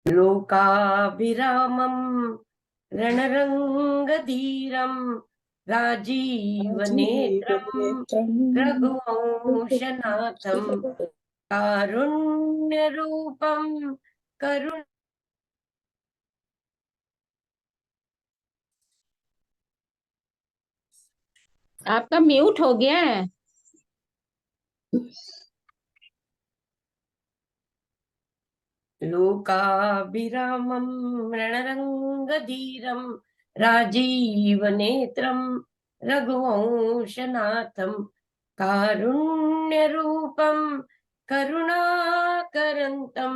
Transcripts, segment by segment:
लोकाभिरामं रणरङ्गधीरं राजीवनेत्रं रघुवंशनाथं कारुण्यरूपं करुण आपका म्यूट हो गया है। लोकाभिरामं रणरङ्गधीरं राजीवनेत्रं रघुवंशनाथं कारुण्यरूपं करुणाकरन्तं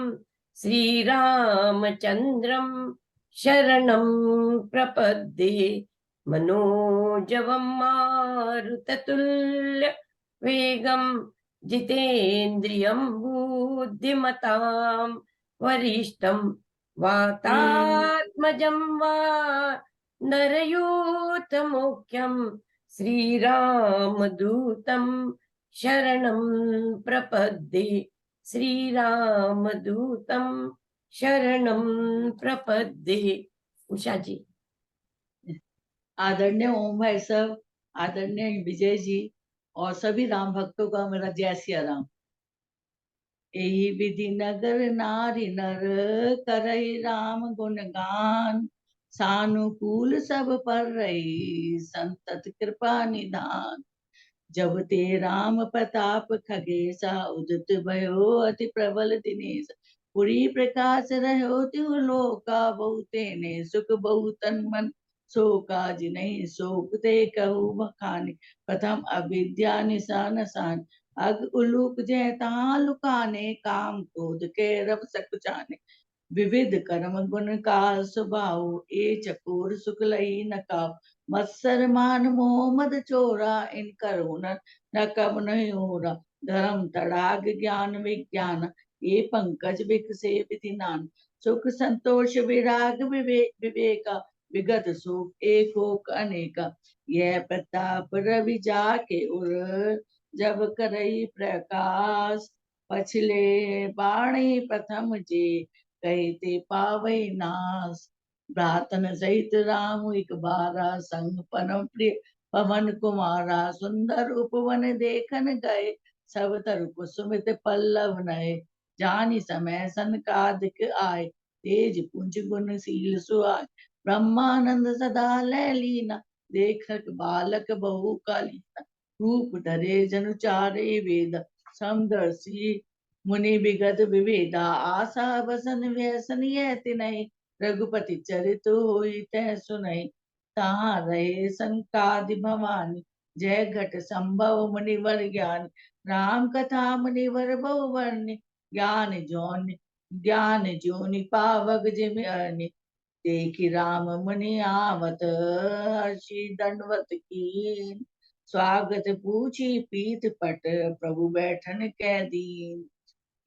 श्रीरामचन्द्रं शरणं प्रपद्ये। मनोजवं मारुततुल्य वेगं जितेन्द्रियं बुद्धिमतां वरिष्ठं वातात्मजं वा नरयूथमुख्यं श्रीरामदूतं शरणं प्रपद्ये। श्रीरामदूतं शरणं प्रपद्ये। उषा जी। आदरणीय ओम भाई साहब, आदरणीय विजय जी और सभी राम भक्तों का मेरा जय सिया राम। यही विधि नगर नारी नर करई राम गुण गान, सानुकूल सब पर रही संतत कृपा निधान। जब ते राम प्रताप खगेसा, उदित भयो अति प्रबल दिनेश। पुरी प्रकाश रहो त्यु लोका, बहुते ने सुख बहुतन मन शोका। जिन्हि शोक ते कहु बखाने, प्रथम अविद्या निशान सान। अग उलूक जय तहाँ लुकाने, काम क्रोध के रब सकुचाने। विविध कर्म गुण का स्वभाव, ए चकोर सुख लई न काव। मत्सर मान मोह मद चोरा, इन करुण न कब नहीं होरा। धर्म तड़ाग ज्ञान विज्ञान, ये पंकज बिकसे विधि नान। सुख संतोष विराग विवेका, विगत सुख एक होक अनेका। यह प्रताप रवि जाके उर, जब करई प्रकाश। पछले बाणी प्रथम जे, कहते पावै नाश। भ्रातन सहित राम एक बारा, संग परम प्रिय पवन कुमारा। सुंदर उपवन देखन गए, सब तरु कुसुमित पल्लव नए। जानि समय सनकादिक आए, तेज पुंज गुण शील सुहाए। ब्रह्मानंद सदा लय लीना, देखक बालक बहु का लीना। रूप धरे जनु चारे वेद, समदर्शी मुनि विगत विवेदा। आशा बसन व्यसन यह तिनहि, रघुपति चरित होई तह सुनहि। तहाँ रहे संकादि भवानी, जय घट संभव मुनिवर ज्ञान। राम कथा मुनिवर बहु वर्णि, ज्ञान जोनि पावक जिमि अरनि। देखि राम मुनि आवत, हर्षि दंडवत कीन। स्वागत पूछी पीत पट, प्रभु बैठन कै दीन।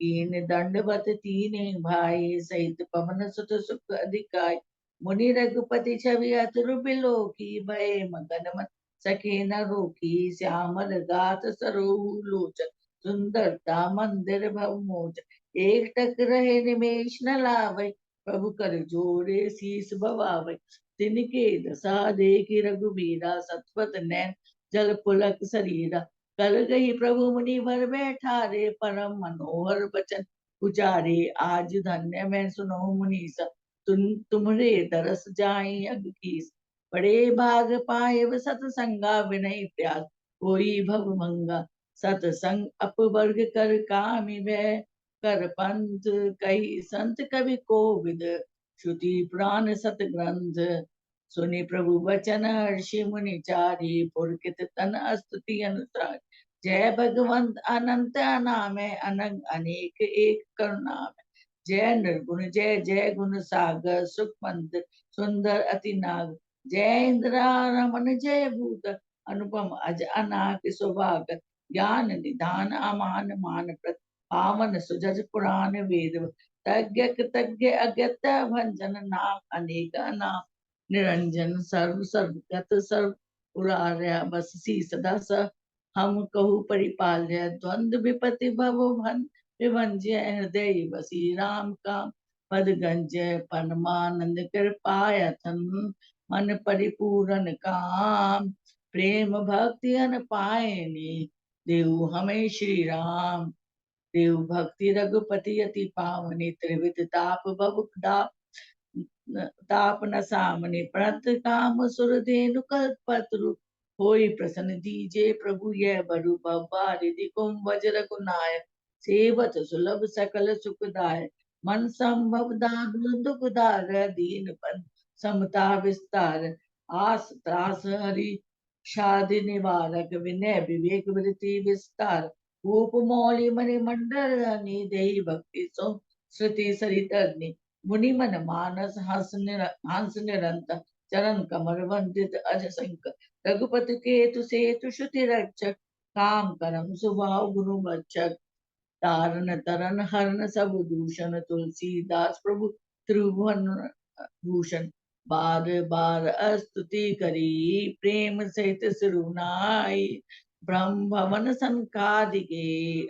कीन दंडवत तीने भाई, सहित पवन सुत सुख अधिकाई। मुनि रघुपति छवि अतुर बिलोकी, भय मगन मन सके न रोकी। श्यामल गात सरोहु लोचन, सुंदरता मंदिर भव मोचन। एक टक रहे निमेष न लावै, प्रभु कर जोड़े शीस बवावै। तिनके दशा देखि रघुबीरा, सतवत नैन जल पुलक शरीरा। कर गई प्रभु मुनि वर बैठारे, परम मनोहर बचन उचारे। आज धन्य मैं सुनो मुनीसा, तुम्हारे दरस जाई अग कीस। बड़े भाग पाए सतसंगा, विनय प्यास कोई भव मंगा। सतसंग अपवर्ग कर कामि भय, कर पंथ कही संत कवि कोविद। श्रुति पुराण सत ग्रंथ, सुनि प्रभु वचन हर्षि मुनि चारी। पुरकित तन स्तुति अनुसार, जय भगवंत अनंत अनामय, अनंग अनेक एक करुणामय। जय निर्गुण जय जय गुण सागर, सुख मंदिर सुंदर अति नाग। जय इंद्रा रमन जय भूत, अनुपम अज अनाक सौभाग। ज्ञान निधान अमान मान प्रत, पावन सुजज पुराण वेद। तज्ञ कृतज्ञ अज्ञता भंजन, नाम अनेक नाम निरंजन। सर्व सर्वगत सर्व पुरार्य, बससी सदा स हम कहु परिपाल्य। द्वंद्व विपति भव भन विभंज्य, हृदय बसी राम काम। पद गंज परमानंद कृपायथन मन परिपूरन काम प्रेम भक्ति अन पायने देव हमें श्री राम देव भक्ति रघुपति अति पावनी त्रिविध ताप ताप न सामने प्रणत काम सुर धेनु कल्पतरु होई प्रसन्न दीजे प्रभु यह बरु भव्वा रिधि कुम वज्र गुनाय सेवत सुलभ सकल सुखदाय मन संभव दारुण दुखदार दीन बंद समता विस्तार आस त्रास हरि शादि निवारक विनय विवेक वृत्ति विस्तार रूप मौलि मणि मंडल निधि भक्ति सो श्रुति सरितरनी मुनि मन मानस हंस निरंतर चरण कमल वंदित अज संक रघुपति केतु सेतु श्रुति रक्षक काम करम स्वभाव गुरु बक्षक तारन तरन हरन सब दूषण तुलसीदास प्रभु त्रिभुवन भूषण बार बार स्तुति करी प्रेम सहित सिरुनाई ब्रह्म भवन संकादिके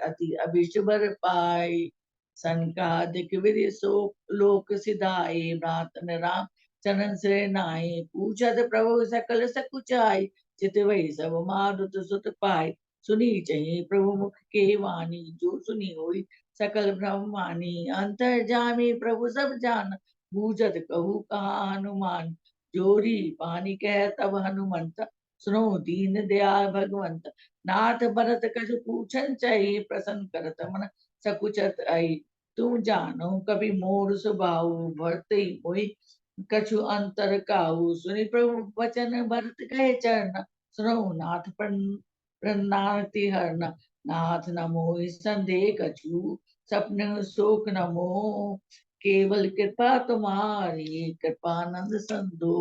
अति अभिषबर पाई संकादिक विधि सो लोक सिधाई भ्रातन राम चरण श्रे नाई पूछत प्रभु सकल सकुचाई चित वही सब मारुत सुत पाई सुनी चाहिए प्रभु मुख के वाणी जो सुनी होई सकल ब्रह्मानी अंतर जामी प्रभु सब जान बूझत कहू कहा हनुमान जोरी पानी कह तब हनुमंत सुनो दीन दयाल भगवंत नाथ भरत कछु पूछन चाहिए प्रसन्न करत मन सकुचत आई तुम जानो कभी मोर स्वभाव भरते मोहि कछु अंतर काहू सुनि प्रभु वचन भरत कहे चरण सुनो नाथ प्रणाति हरण नाथ नमो संदेह कछु सपने शोक नमो केवल कृपा तुम्हारी कृपानंद संदो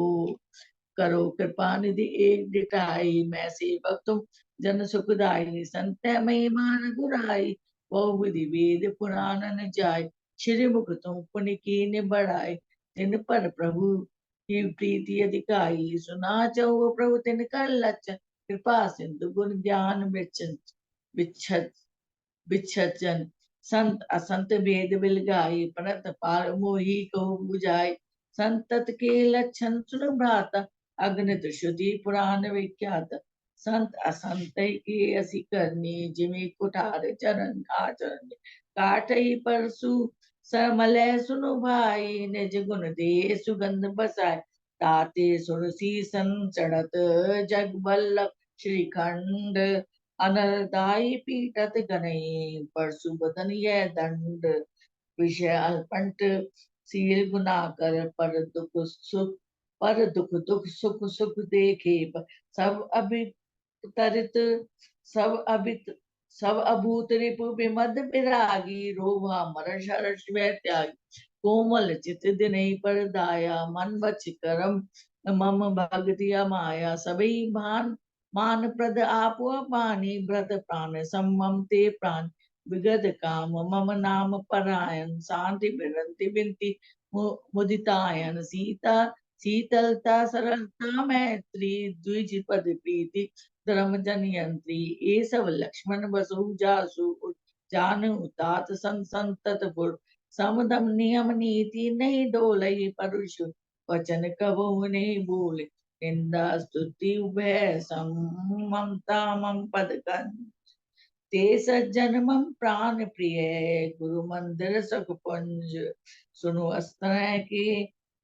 करो कृपा निधि एक दिटाई मैं सेवक तुम जन सुखदाई संत महिमा गुराई बहु विधि वेद पुराण न जाय श्री मुख तुम पुनि कीन बढ़ाई तिन पर प्रभु की प्रीति अधिकाई सुना चहो प्रभु तिन कर लचन कृपा सिंधु गुण ज्ञान विच्छत विच्छजन संत असंत भेद बिल गाई परत पार मोही को बुझाई संतत के लक्षण सुन भ्राता अग्नित श्रुति पुराण विख्यात संत असंत के असी करनी जिमे कुठार चरण आचरण काटई परसु समलय सुनु भाई निज गुण दे सुगंध बसाय ताते सुरसी सन चढ़त जग बल्लभ श्रीखंड अनरदाई पीटत गनई परसु बदन यह दंड विषय अल्पंट सील गुना कर पर दुख दुख सुख सुख देखे सब अभितरित सब अभित सब अभूत रिपु विमद विरागी रोभा मरष हर्ष वह त्यागी कोमल चित दिनहि पर दाया मन बच करम मम भगति माया सभी भान मान प्रद आपो पानी व्रत प्राण सम्मम ते प्राण विगत काम मम नाम परायण शांति बिरंति बिनती मुदितायन सीता शीतलता सरलता मैत्री द्विज पद प्रीति धर्म जन यंत्री ये सब लक्ष्मण बसु जासु जान तात संतत पुर समदम नियम नीति नहीं डोलई परुष वचन कबहु नहीं बोले निंदा स्तुति उभय ममता मम पद ते सज्जन मम प्राण प्रिय गुरु मंदिर सुख पुंज सुनो अस्त्र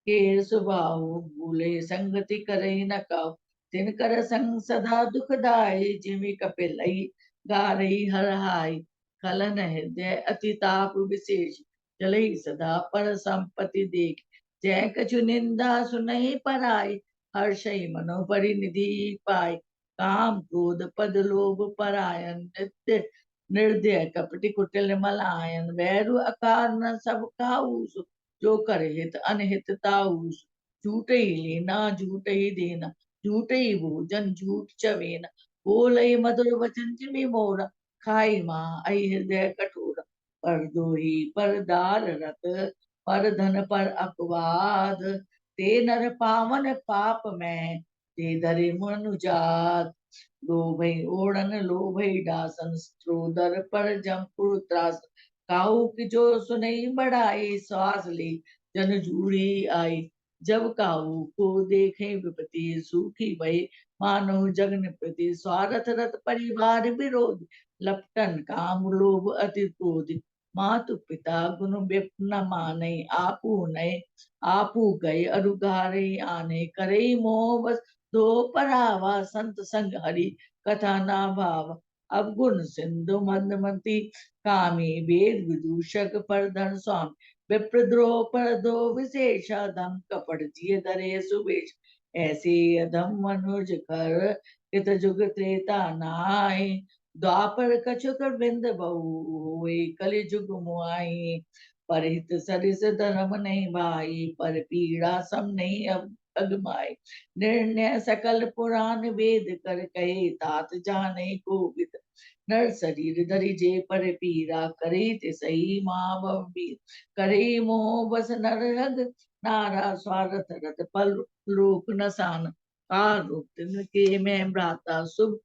के स्वभाव भूले संगति करे न काव तिन कर संग सदा दुखदाई जिमि कपिलई गारई हर हाय खलन हृदय अति ताप विशेष चलई सदा पर संपत्ति देख जय कछु निंदा सुनहि पराई हर्षई मनो परिनिधि पाई काम क्रोध पद लोभ परायण नित्य निर्दय कपटि कुटिल मलायन वैरु अकार न सब काहू जो कर हित अनहित ताऊ झूठ ही लेना झूठ ही देना झूठ ही भोजन झूठ चवेना बोलई मधुर वचन जिमि मोरा खाई माँ आई हृदय कठोर पर दोही पर दार रत पर धन पर अपवाद ते नर पावन पाप में ते धरे मनुजात लोभई ओढ़न लोभई डासन स्त्रोदर पर जमपुर त्रास काऊ की जो सुनई बढ़ाई, श्वास ली जन जूड़ी आई। जब काऊ को देखे विपति, सूखी भई मानो जगन प्रति। स्वार्थ रत परिवार विरोध, लपटन काम लोभ अति क्रोध। मातु पिता गुण व्यक्त न माने, आपू नये आपू गए अरुगारे आने। करे मोह बस दो परावा, संत संग हरि कथा ना भाव। अब गुण सिंधु मंदमती, कामी वेद विदूषक पर धन स्वामी। विप्रद्रोह पर दो विशेषा, धम कपट जिय धरे सुवेश। ऐसे अधम मनुज कर, इत जुग त्रेता नाय। द्वापर कछुक बिंद बहु, हुए कलि जुग मुआई। परहित सरिस धर्म नहीं भाई, पर पीड़ा सम नहीं अब अगमाई। निर्णय सकल पुराण वेद कर, कहे तात जाने को विद। नर शरीर धरि जे पर पीरा, करे ते सही महाभव वीर। करे मोह बस नर रग, नारा स्वार्थ रत पल लोक नसान। काल रूप तिनके में भ्राता, शुभ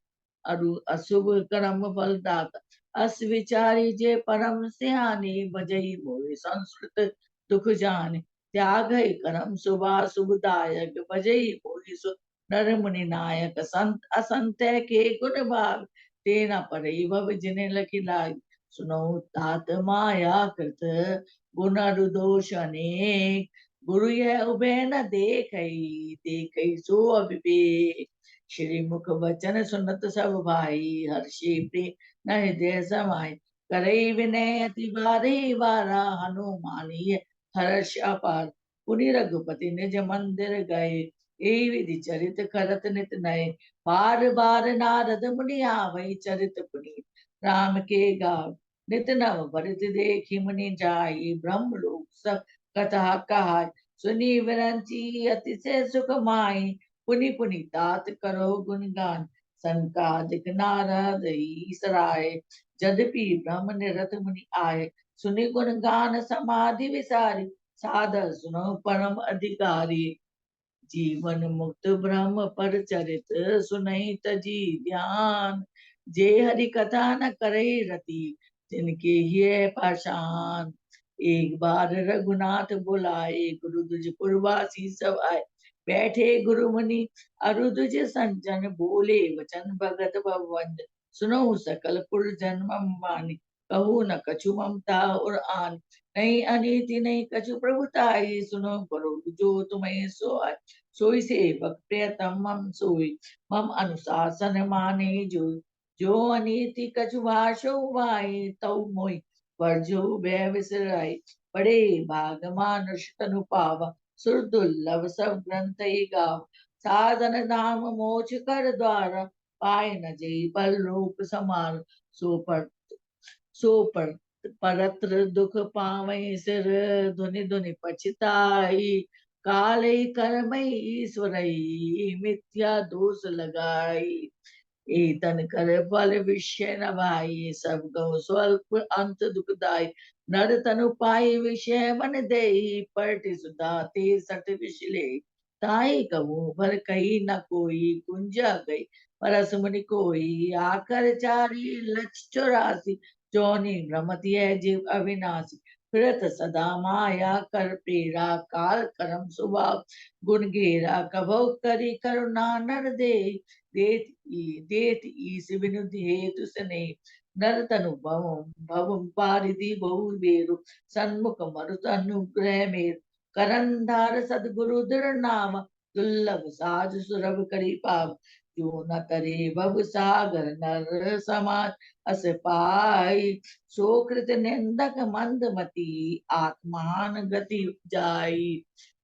अरु अशुभ कर्म फल दाता। अस विचारी जे परम सियानी, बजई मोहि संस्कृत दुख जाने। त्याग है कर्म शुभा शुभदायक, बजई मोहि सु नर मुनि नायक। संत असंत के गुण भाग, तेना परई भव जिने लखि लाग। सुनो तात माया कृत, गुण अरु दोष अनेक। गुरु यह उभय न देखई, देखई सो अविवेक। श्री मुख वचन सुनत सब भाई, हर्षि प्रिय न हृदय समाई। करई विनय अति बारही बारा, हनुमानिय हर्ष अपार। पुनि रघुपति निज मंदिर गए, ए विधि चरित करत नित नये। बार बार नारद मुनि आवै, चरित पुनीत राम के गाव। नित नव भरत देखि मुनि जाई, ब्रह्म लोक सब कथा कहाय। सुनी विरंची अतिशय सुख माई, पुनि पुनि तात करो गुणगान। संकादिक नारद ईसराय, यद्यपि ब्रह्म निरत मुनि आए। सुनि गुण गान समाधि विसारी, सादर सुनो परम अधिकारी। जीवन मुक्त ब्रह्म पर चरित, सुनई तजी ध्यान। जे हरि कथा न करे रति, तिनके ये पाषाण। एक बार रघुनाथ बुलाए, गुरु दुज पुरवासी सब आए। बैठे गुरु मुनि अरु दुज संजन, बोले वचन भगत भवन। सुनो सकल पुर जन्म मानी, कहू न कछु ममता और आन। नहीं अनीति नहीं कछु प्रभुताई, सुनो करो जो तुम्हें सो आए। सोई सेवक प्रियतम मम सोई, मम अनुशासन माने जो। जो अनीति कछु भाषो भाई, तौ मोहि वर्जो भय विसराई। बड़े भाग मानुष तनु पावा, सुर दुर्लभ सब ग्रंथ ही गाव। साधन नाम मोक्ष कर द्वारा, पाए न जेई पर लोक समार। सो पर सो पर परत्र दुख पावै सिर, धुनि धुनि पछताई। काले कर्मै ईश्वरई, मिथ्या दोष लगाई। एतन कर फल विषय न भाई, सब गौ स्वल्प अंत दुखदाई। नर तनु पाई विषय मन देई, परटि सुधा ते सठ विषले। ताई कहूँ भर कही न कोई, कुंजा गई परस मुनि कोई। आकर चारी लक्ष 84, जोनि भ्रमति है जीव अविनाशी। फिरत सदा माया कर प्रेरा, काल कर्म स्वभाव गुण गेरा। कभौ करी करुणा नर दे, देत ईस विनुति हेतु सने। नर तनु भव पारिधि बहु बेरु, सन्मुख मरुत अनुग्रह मेरु। करंधार सदगुरु दृढ़ नाम, दुर्लभ साज सुरभ करी पाव। जो न तरे भव सागर, नर समाज अस पाई। सो कृत निंदक मंद मति, आत्मान गति जाई।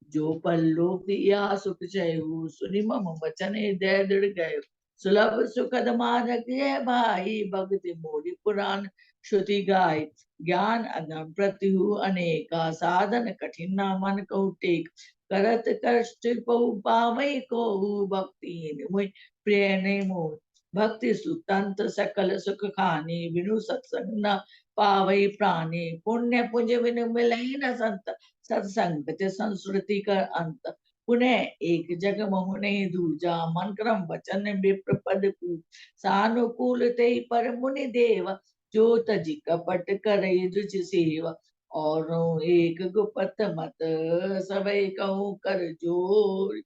जो परलोक या सुख चयु, सुनि मम वचन हृदय दृढ़ गयो। सुलभ सुखद मार्ग है भाई, भक्ति मोरी पुराण श्रुति गाय। ज्ञान अगम प्रत्यु अनेका, साधन कठिन ना मन कहु टेक। करत कष्ट बहु पावै को, भक्ति मुई प्रिय नहीं मोह। भक्ति सुतंत सकल सुख खानी, बिनु सत्संग न पावै प्राणी। पुण्य पुंज बिनु मिलई न संत, सत्संग ते संस्कृति कर अंत। पुनः एक जग महु नहीं दूजा, मन क्रम वचन विप्र पद पूज। सानुकूल ते पर मुनि देव, जो तजी कपट करे दुज सेवा और एक गुपत मत सबे कहूँ कर जोर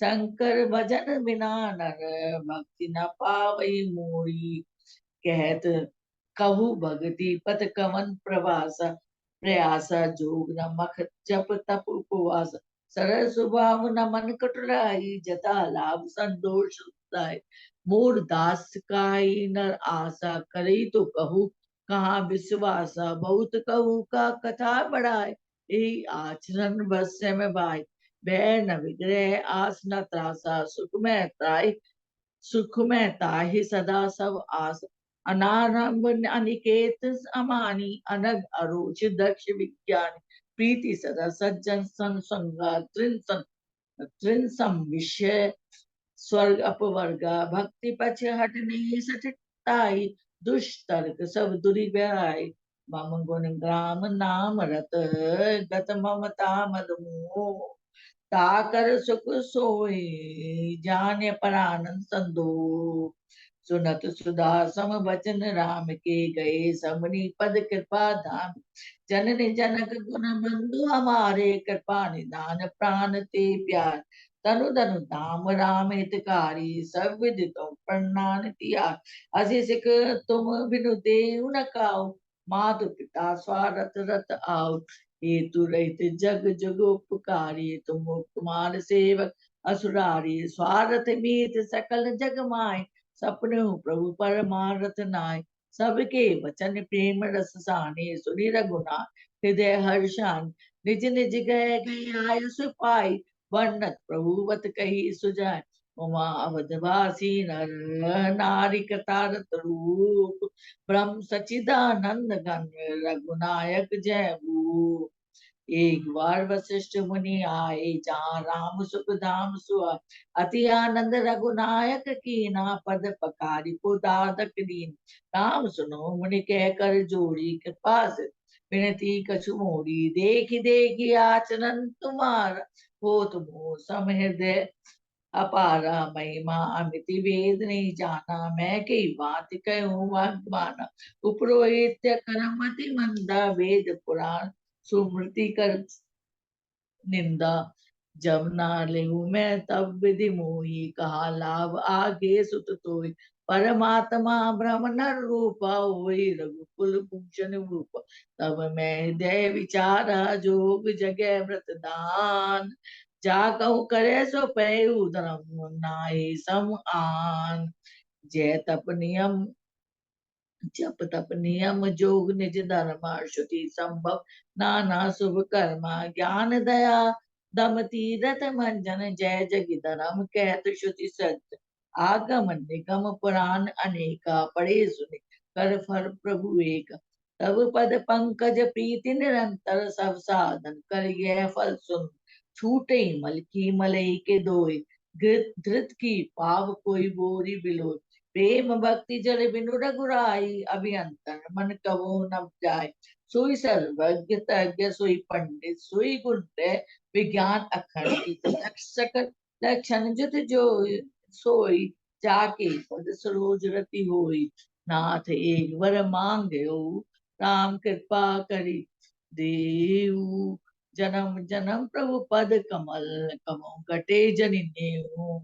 शंकर भजन बिना नर भक्ति न पावई मोरी कहत कहु भगति पत कवन प्रवासा प्रयासा जोग न मख जप तप उपवास सरल स्वभाव न मन कटुराई जता लाभ संतोष सुताई मूर दास काई नर आशा करे तो कहू कहाँ विश्वासा बहुत कहू का कथा बढ़ाए यही आचरण बस्य में भाई भय न विग्रह आस न त्रासा सुख में ताहि सदा सब आस अनारंभ अनिकेत अमानी अनग अरोच दक्ष विज्ञान प्रीति सदा सज्जन संगा त्रिन सम विषय स्वर्ग अपवर्गा भक्ति पछ हट नहीं सठताई दुष्तर्क सब दुरी बहाई मम गुण ग्राम नाम रत गत ममता मद मोह ताकर सुख सोई जाने परानंद संदो सुनत सुधा सम बचन राम के गए समनी पद कृपा धाम जननी जनक गुण बंधु हमारे कृपा निदान प्राण ते प्यार तनु धनु धाम राम हितकारी सब विदितों प्रणान तिया असी सिख तुम बिनु देहु न काऊ मातु पिता स्वारथ रत आओ हेतु रहित जग जग उपकारी तुम तुम्हार सेवक असुरारी स्वार्थ मीत सकल जग माय सपने प्रभु परमारथ नाय सबके वचन प्रेम रस साने सुनि रघुना हृदय हर्षान निज निज गए गए आयुष पाई वर्णत प्रभु बत कही सुजाय उमा अवधवासी नर नारी कतारत रूप ब्रह्म सचिदानंद घन रघुनायक जय भू एक बार वशिष्ठ मुनि आए जहाँ राम सुख धाम सुआ अति आनंद रघुनायक की ना पद पकारी को दादक दीन राम सुनो मुनि कह कर जोड़ी कृपा से विनती कछु मोरी देखी देखी आचरण तुम्हारा हो तुम सम हृदय अपारा महिमा अमिति वेद नहीं जाना मैं कई बात कहूँ माना उपरोहित करमति मंदा वेद पुराण सुमृति कर निंदा जब ना लेहू मैं तब विधि मोही कहा लाभ आगे सुत तोय परमात्मा ब्रह्म नर रूपा वही रघुकुल भूषण रूप तब मैं हृदय विचारा जोग जगह व्रत दान जा कहूँ करे सो पयु धर्म नाहि सम आन जय तप नियम जप तप नियम जोग निज धर्मा श्रुति संभव नाना शुभ कर्मा ज्ञान दया दम तीरथ मंजन जय जगि धर्म कहत श्रुति सत्य आगम निगम पुराण अनेका पढ़े सुने कर फल प्रभु एक तब पद पंकज प्रीति निरंतर सब साधन कर यह फल सुन छूटे मल की मलई के दोय धृत की पाव कोई बोरी बिलोय प्रेम भक्ति जल बिनु रघुराई अभियंतर मन कवो न जाय सोई सर्वज्ञ तज्ञ सोई पंडित सोई गुण विज्ञान अखंडित सकल लक्षण जुत जो सोई जाके पद सरोज रति होई नाथ एक वर मांग्यो राम कृपा करी देऊ जन्म जन्म प्रभु पद कमल कमो कटे जनि नेऊ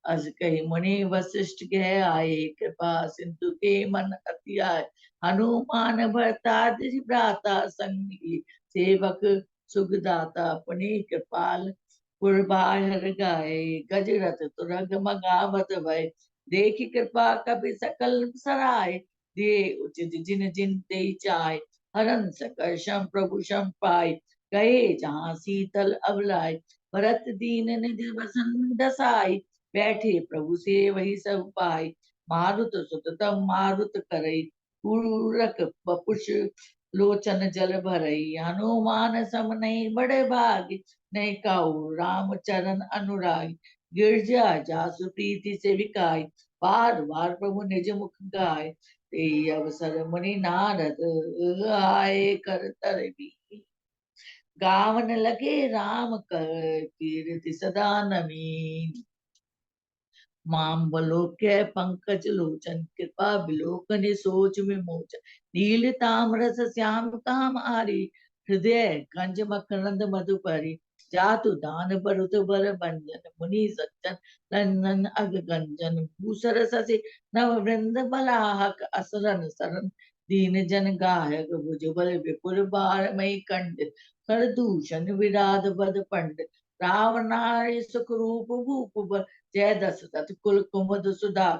अस कही मुनि वशिष्ठ गए आए कृपा सिंधु के मन अति आए हनुमान भरता भ्राता संगी सेवक सुखदाता अपनी कृपाल पुरबाहर गाए गजरथ तुरग मगावत भय देखी कृपा कपि सकल सराय दे उचित जिन जिन ते चाय हरन सकर्षम प्रभु शम पाय गए जहाँ शीतल अबलाय भरत दीन निधि वसन दसाई बैठे प्रभु से वही सब पाए मारुत सुततम मारुत करई पूरक बपुष लोचन जल भरई हनुमान सम नहीं बड़े भाग नहीं काऊ राम चरण अनुराग गिरजा जासु प्रीति से विकाय बार बार प्रभु निज मुख गाय ते अवसर मुनि नारद आए कर तर भी गावन लगे राम कर कीर्ति सदा नवीन माम बलोक्य पंकज लोचन कृपा बिलोकन सोच में मोचन नील ताम्रस श्याम काम आरी हृदय कंज मकरंद मधुपरी जातु दान बरुत बर भंजन मुनि सज्जन नंदन अग गंजन भूसर ससी नव वृंद बलाहक असरन सरन दीन जन गायक भुजबल विपुल बार मई कंड कर दूषण विराध बद पंड रावणारी सुख रूप भूप जय दशरथ कुल कुमुद सुधा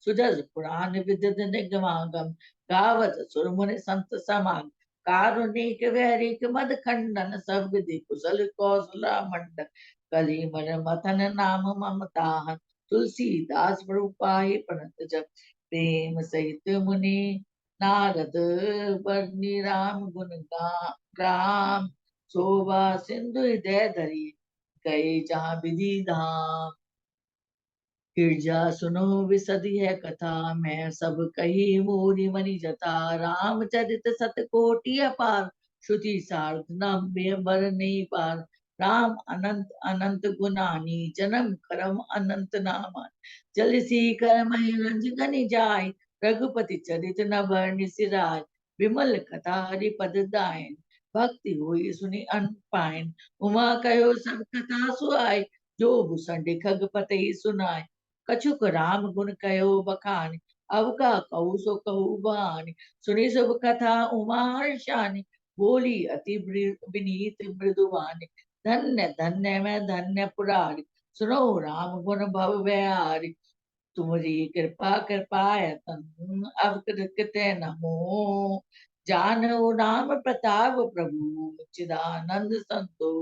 सुजस पुराण विद्युत निगमागम गावत सुरमुनि संत समागम कारुणिक वैरिक मद खंडन सब विधि कुशल कौशला मंडन कली मन मथन नाम ममताहन तुलसीदास प्रभुपाहि प्रणत जप प्रेम सहित मुनि नारद बरनी राम गुण ग्राम शोभा सिंधु हृदय धरी गए जहाँ विधि धाम गिरजा सुनो विसदी है कथा मैं सब कही मोरी मनि जता रामचरित सतकोटि अपार श्रुति सार्थ नव्य बर नहीं पार राम अनंत अनंत गुनानी जन्म करम अनंत नामान जल सी कर मही रंज गनि जाय रघुपति चरित न बरनि सिराय विमल कथा हरिपद दायन भक्ति हुई सुनि अन पायन उमा कहो सब कथा सुहाय जो भूषण खगपति सुनाय कछुक राम गुण कयो बखान अब का कहू सो कहू बानी सुनी सब कथा उमा हर्षानी बोली अति विनीत मृदुवानी धन्य धन्य मैं धन्य पुरारी सुनो राम गुण भव बिहारी तुम्हारी कृपा कृपाय तन अब कृत्य नमो जानो नाम प्रताप प्रभु चिदानंद संतो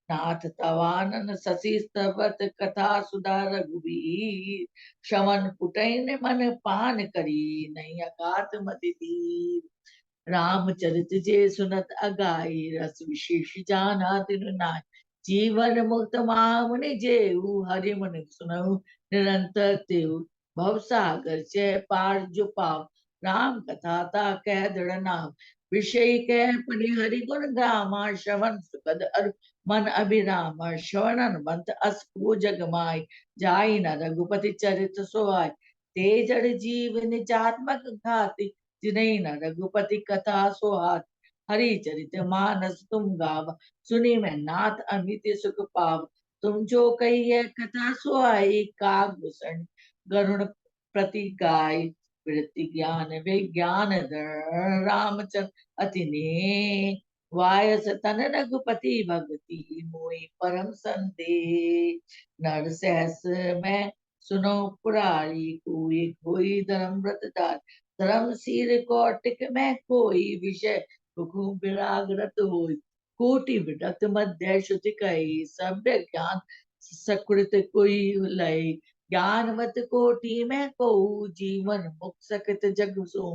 नाथ तवानन शशि स्तवत कथा सुधा रघुबीर श्रवण कुटैन मन पान करी नहीं अकात मति दीर रामचरित जे सुनत अगाई रस विशेष जाना तिनु नाय जीवन मुक्त मामुनि जेऊ हरि मन सुनऊ निरंतर तेऊ भव सागर से पार जो पाव राम कथा ता कह दृढ़ नाम विषय कह परि हरि गुण गामा श्रवण सुखद अरु मन अभिराम श्रवणन बंत अस को जग माय जाई न रघुपति चरित सोआय ते जड़ जीव निजात्मक घाति जिन्हें न रघुपति कथा सुहात हरि चरित मानस तुम गाव सुनी मैं नाथ अमित सुख पाव तुम जो कही है कथा सुहाई काग भूषण गरुण प्रति गाय वृत्ति ज्ञान विज्ञान रामचंद्र अति ने वायस तन रघुपति भगति मोहि परम संदेह नर सहस मैं सुनो पुरारी कोई कोई धर्म व्रतदार धर्म सिर कौटिक में कोई विषय हुकुम विरागरत होई कोटि विदत मध्य श्रुति कही सभ्य ज्ञान सकृत कोई लय ज्ञानवत कोटि में को जीवन मुक्त सकित जग सो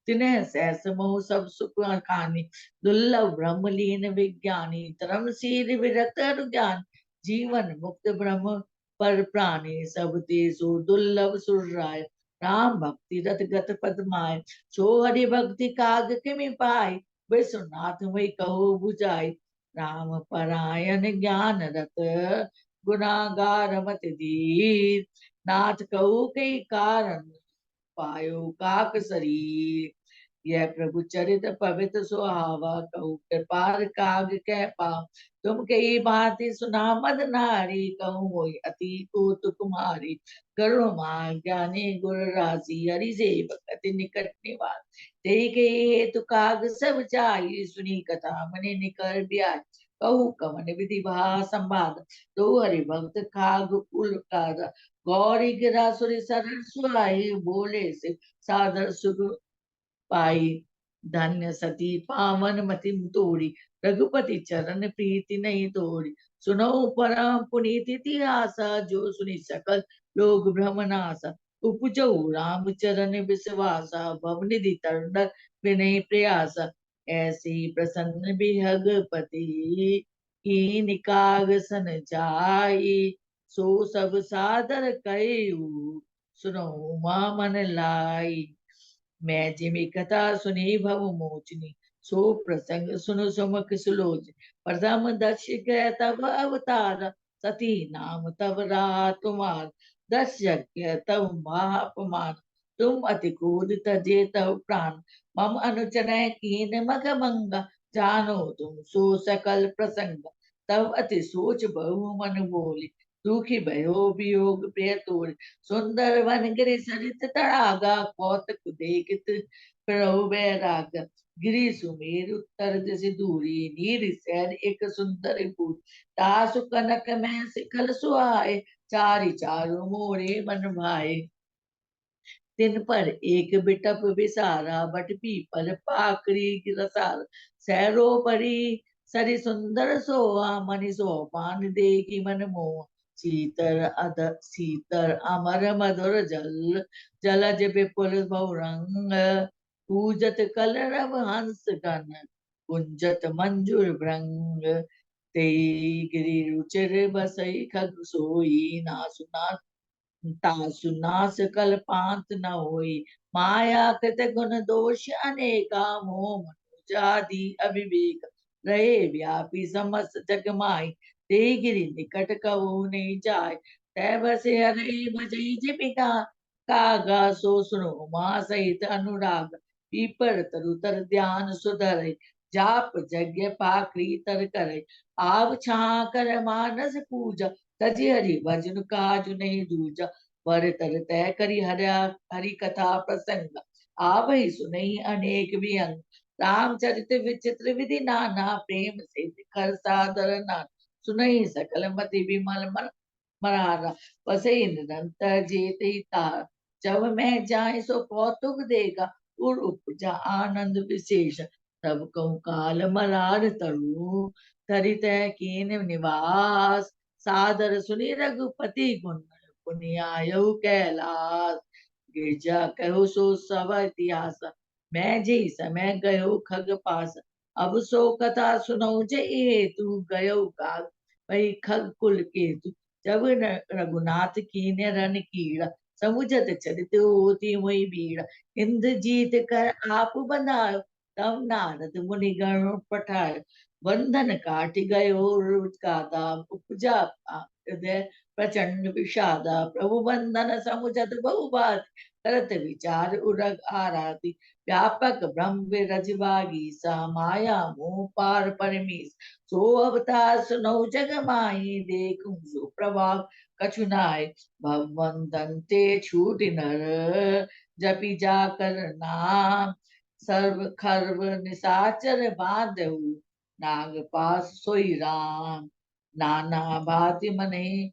तिन्ह सहस मोह सब सुख खानी दुर्लभ ब्रह्म लीन विज्ञानी धर्म सिर विरत ज्ञान जीवन मुक्त ब्रह्म पर प्राणी सब तेसु दुर्लभ सुराय राम भक्ति रत गत पदमाय सो हरि भक्ति काग किमि पाय विश्वनाथ में कहो बुझाई राम परायण ज्ञान रत गुनागार मत दीर नाथ कहू के कारण पायो काक शरीर यह प्रभु चरित पवित्र सुहावा कहू कृपार काग कह पाओ तुम कही भांति सुना मद नारी कहूँ मोहि अति को तुम्हारी करुण मां ज्ञानी गुर राशि हरि सेवक अति निकट निवास तेरी के हेतु काग सब चाही सुनी कथा मने निकर ब्याज कहू कवन विधि भा संवाद तो हरि भक्त काग कुल काग गौरी गिरा सुरी सरल सुहाई बोले से सादर सुख पाई धन्य सती पावन मति तोड़ी रघुपति चरण प्रीति नहीं तोड़ी सुनो परम पुनीत इतिहास जो सुनी सकल लोग भ्रमनासा उपजो राम चरण विश्वासा भवनिधि तरुण विनय प्रयास ऐसी प्रसन्न बिहगपति की निकाग सन जाई सो सब सादर कयु सुनो उमा मन लाई मैं जिमि कथा सुनी भव मोचनी सो प्रसंग सुनो सुमुख सुलोच प्रथम दर्श गए तब अवतार सती नाम तब रहा तुम्हार 10 यज्ञ तव महापमान, तुम अति क्रोध तजे तव प्राण, मम अनुचर कीन मग मंगा, जानो तुम सो सकल प्रसंग, तव अति सोच बहु मन बोले, दुखी भयो वियोग प्रिय तोरे, सुंदर वन गिरि सरित तड़ागा, कौतक देखित प्रभु बैराग, गिरी सुमेर उत्तर दिश दूरी, नीर सैन एक सुंदर पुर, तासु कनक में शिखल सुहाए, चारि चारों मोरे मन भाए, तिन पर एक बिटप बिसारा, बट पीपल पाकरी रसार, सैरो परी सरि सुंदर सोहा, मनि सोपान देखी मन मोह, शीतर अमर मधुर जल, जलज विपुल बहुरंग, पूजत कलरव हंस गण, कुंजत मंजुर भृंग, तेई गिरि रुचिर बसई खग सोई, नासु तासु नास कल्पांत न होई, माया कृत गुण दोष अनेका, मोह मनुजादि अविवेक, रहे व्यापी समस्त जग माई, ते गिरि निकट कबहु नहीं जाय, तै बसे हरे भजई जिमिका, कागा सो सुनो मा सहित अनुराग, पीपर तरु तर ध्यान सुधरे, जाप यज्ञ पाखरी तर करे, आव छाकर मानस पूजा, तजी हरि भजन काज नहीं दूजा, वर तर तय करी हरि कथा प्रसंग, आवहि सुनई अनेक विहंग, रामचरित विचित्र विधि नाना, प्रेम से कर सादर नाना, सुनई सकल मति विमल मन मरारा, बसई निरंतर जेत ही तार, जब मैं जाए सो कौतुक देगा, उर उपजा आनंद विशेष, तब कहूँ काल मलार तरु, तरित कीन निवास, सादर सुनि रघुपति गुण, पुनियायु कैलास, गिरजा कहो सो सब इतिहास, मैं जी समय गयो खग पास, अब सो कथा सुनो जे हेतु, गयो काग वही खग कुल केतु, जब रघुनाथ कीन्य रन कीड़ा, समुझत चरित होती मोहि भीड़, इंद्रजीत कर आप बंधायो, तब नारद मुनि गण पठायो, बंधन काट गयो रुच का दाम, उपजा हृदय प्रचंड विषादा, प्रभु बंधन समुझत बहु बात, करत विचार उरग आराती, व्यापक ब्रह्म विरजवागी सा, माया मोह पार परमीश, सो अवतार सुनो जग माही, देखूं सो प्रभाव कछु नाय, भवबंधन ते छूट नर, जपि जाकर नाम, सर्व खर्व निशाचर बांधउ, नाग पास सोई राम, नाना भांति मने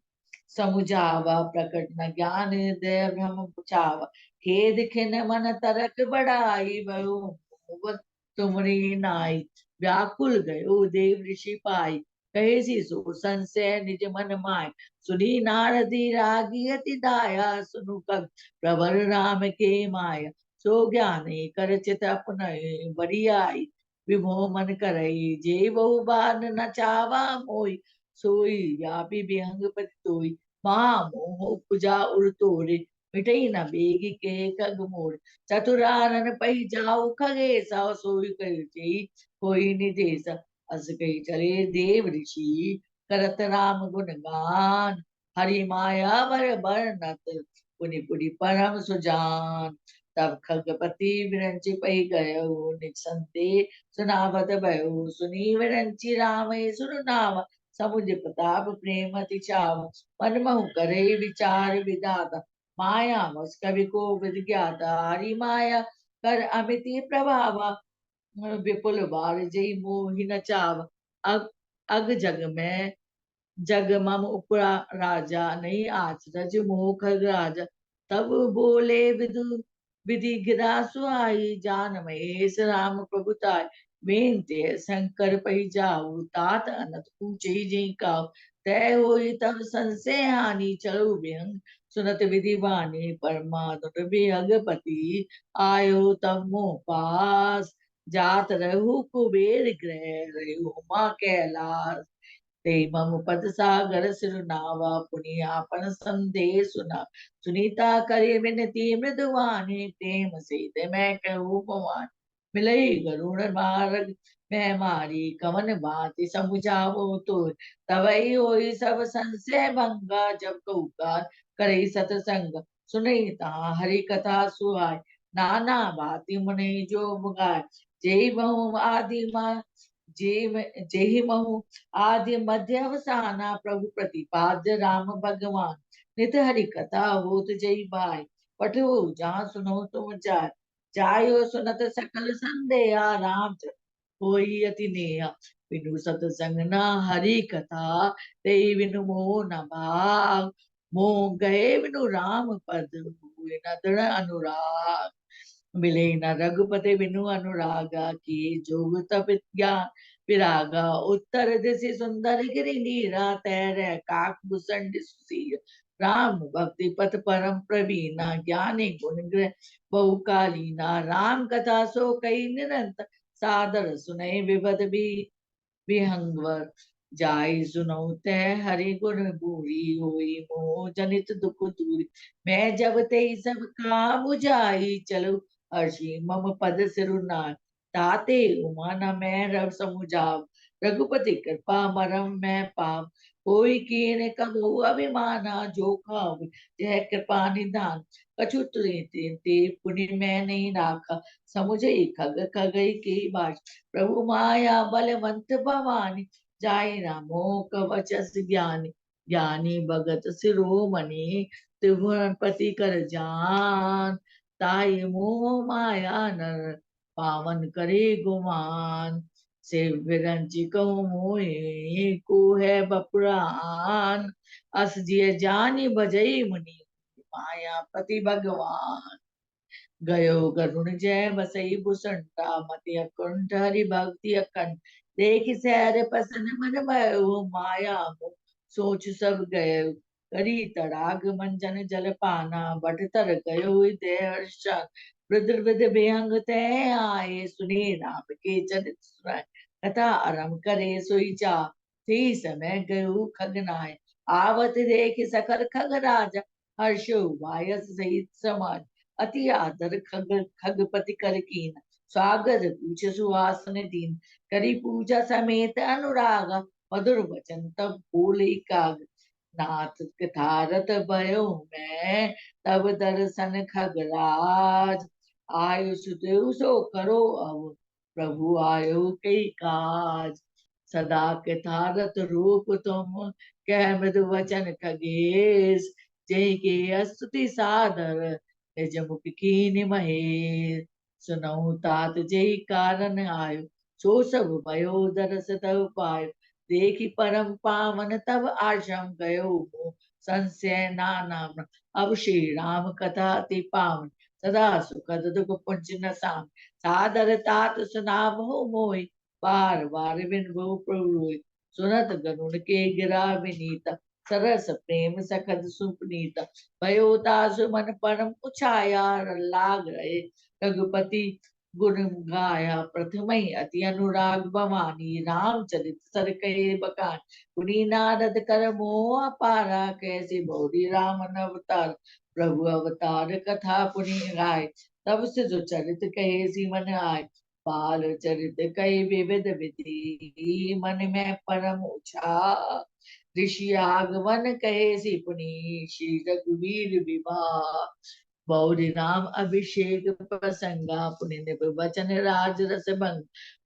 समुझावा, प्रकट न ज्ञान हृदय भ्रम पुछावा, खेद खिन मन तरक बढ़ाई, बहु तुमरी नाई, व्याकुल गयो देव ऋषि पाई, कहे सी सो संशय निज मन माय, सुनी नारदी रागी अति दाया, सुनु कब प्रवर राम के माया, सो ज्ञानी कर चित अपने बरियाई, विमोह मन करई जे बहु बार न चावा मोई, सोई व्यापी विहंग पति तोई, महामोह उपजा उर तोरे, मिटई न बेगी के खग मोर, चतुरानन पही जाऊ खगे सा, सोई कही कोई निदेश, अस कही चले देव ऋषि, करत राम गुण गान, हरि माया बर बरनत, पुनि पुनि परम सुजान, तब खगपति विरंचि पही गयो, निज संदेह सुनावत भयो, सुनी विरंचि राम सुनु नाम, समुझ प्रताप प्रेम अति चाव, मन महु करे विचार विधाता, माया मस कवि को विद ज्ञाता, हरि माया कर अमिति प्रभावा, विपुल बार जय मोहि न चाव, अग अग जग में जग मम उपरा राजा, नहीं आचरज मोह खग राजा, तब बोले विदु विधि गिरा सुहाई, जान महेश राम प्रभुताय, बेनते शंकर पै जाऊ, तात अनंत पूछे जी काऊ, तय होई तब संशय हानि, चलो बिहंग सुनत विधि वाणी, परमात्म विहगपति आयो तब मोह पास, जात रहु कुबेर ग्रह, रहु उमा कैलास, ते मम पद सागर सिरुनावा, पुनि आपन संदेह सुना, सुनीता करे विनती मृदुवानी, प्रेम से मैं कहूँ पवन, मिलई गरुण मार्ग मैं मारी, कवन भांति समुझावो तो, तवई होई सब संशय भंगा, जब कहूँ का करे सतसंग सुने ता हरि कथा सुहाय नाना भांति मुनि जो मुगाय जय बहु आदि जेहि महु आदि मध्य अवसाना प्रभु प्रतिपाद्य राम भगवान नित हरि कथा होत जय भाई पठो जहाँ सुनो तुम जायो सुनत सकल संदेहा राम होई अति नेहा बिनु सतसंग न हरि कथा ते बिनु मोह न भाग मोह गए बिनु राम पद हुए न दृढ़ अनुराग मिले न रघुपति बिनु अनुरागा की जोग तप ज्ञान विरागा उत्तर दिशि सुंदर गिरि नीरा तैर काक भूषण सुशील राम भक्ति पथ परम प्रवीणा ज्ञानी गुण ग्रह बहुकालीना राम कथा सो कई निरंतर सादर सुनई विपद भी विहंगवर जाय सुनौ ते हरि गुण पूरी होई मोह जनित दुख दूरी मैं जब ते सब काम बुझाई चलो हर्षि मम पद सिरुनाय ताते उमा न मैं रव समुझाव रघुपति कृपा मरम मैं पाप कोई कीन कबहु अभिमाना जो खाव जह कृपा निधान कछु ते पुनि मैं नहीं राखा समुझे खग खगई की बात प्रभु माया बलवंत भवानी जाय रामो कवचस ज्ञानी ज्ञानी भगत शिरोमणि त्रिभुवन पति कर जान ताई मोह माया नर पावन करे गुमान से विरंची कहूँ मोहे को है बपुरान अस जिय जानी बजई मुनि माया पति भगवान गयो गरुण जय बसई भूषणा मति अकुंठ हरि भक्ति अखंड देख सैर पसन मन भयो माया मोह सोच सब गए करी तड़ाग मंजन जल पाना बट तर गयो दे हर्षण वृद्ध वृद्ध बेहंग ते आए सुने राम के चरित सुनाए कथा आरंभ करे सोई चा थे समय गयो खगनाय आवत देख सकल खग राजा हर्षो वायस सहित समाज अति आदर खगपति कर कीन स्वागत पूछ सुहासन दीन करी पूजा समेत अनुराग मधुर वचन तब बोले काग नाथ कथारत भयो मैं तब दर्शन खगराज आयु सुदेव सो करो अब प्रभु आयो कई काज सदा कथारत रूप तुम कह मृदु वचन खगेश जय के स्तुति सादर निज मुख कीन महेश सुनहु तात जय कारण आयो सो सब भयो दरस तब पायो देखी परम पावन तब आश्रम गयो मोह संशय नाना अब श्री राम कथा अति पावन सदा सुखद दुख पुंज न साम सादर तात सुनामो मोहि बार बार बिन बहु प्रभु सुनत गरुण के गिरा विनीत सरस प्रेम सखद सुपनीत भयो तासु मन परम उछाया लाग रहे रघुपति गुण गाया प्रथम ही अति अनुराग भवानी रामचरित सर कहे बखान पुनी नारद कर मोह अपारा कैसे बहुरी राम अवतार प्रभु अवतार कथा पुनि गाय तब से जो चरित कहे सी मन आय बाल चरित कई विविध विधि मन में परम उछा ऋषि आगमन कहे सी पुनि श्री रघुवीर विवाह बौरी नाम अभिषेक प्रसंगा पुनि निप वचन राज रस भंग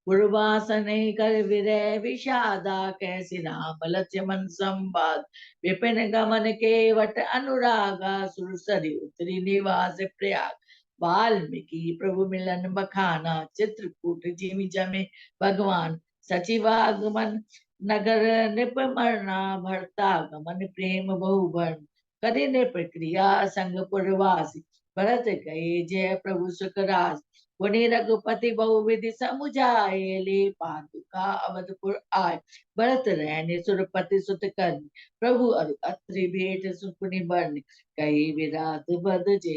पूर्वासन कर विरय विषादा कैसी राम लक्ष्मण संवाद विपिन गमन के वट अनुरागा सुरसरी उत्तरी निवास प्रयाग वाल्मीकि प्रभु मिलन बखाना चित्रकूट जिमि जमे भगवान सचिवागमन नगर निप मरना भरता गमन प्रेम बहुभन कठिन प्रक्रिया संग पुरवासी भरत कहे जय प्रभु सुखराज पुनि रघुपति बहुविधि समुझाए ले पादुका अवधपुर आय भरत रहने सुरपति सुत कर प्रभु अरु अत्रि भेंट सुपुनि बरन कही विराट बद जे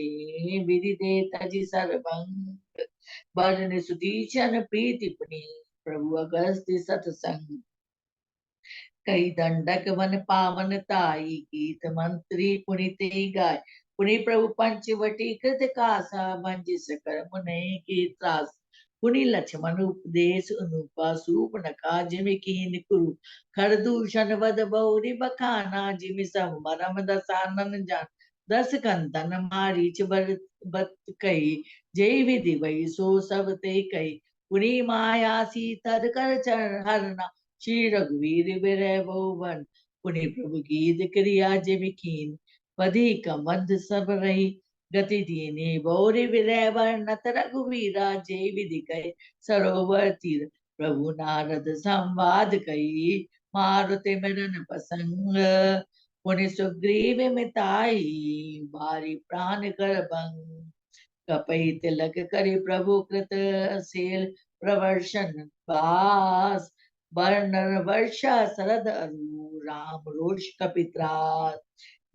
विधि दे तजि सर्वंग बरन सुदीक्षण प्रीति पुनि प्रभु अगस्त्य सतसंग कई दंडक वन पावन ताई गीत मंत्री पुनित गाय पुनि प्रभु पंचवटी कृत कासा भंजिस कर मुनि की त्रास पुनि लक्ष्मण उपदेश अनुपा सूप नका जिमि कीन कुरु खरदूषण वद बहुरी बखाना जिमि सब मरम दसानन जान दस कंदन मारीच बत कही, जय विधि वही सो सब ते कही। पुनी माया सीतर कर चरण हरना, श्री रघुवीर विरह भुवन। पुनि प्रभु गीत क्रिया जिमि कीन, पदी कमंद सब रही। गति दीनी बहुरी विरह वर्णत रघुवीरा, जय विधि कहे सरोवर तीर। प्रभु नारद संवाद कही, मारुति मरन पसंग। पुनि सुग्रीव मिताई, बारी प्राण कर भंग। कपई तिलक करि प्रभु कृत सेल, प्रवर्षन बास। बरनर वर्षा शरद अरु, राम रोष कपित्रास।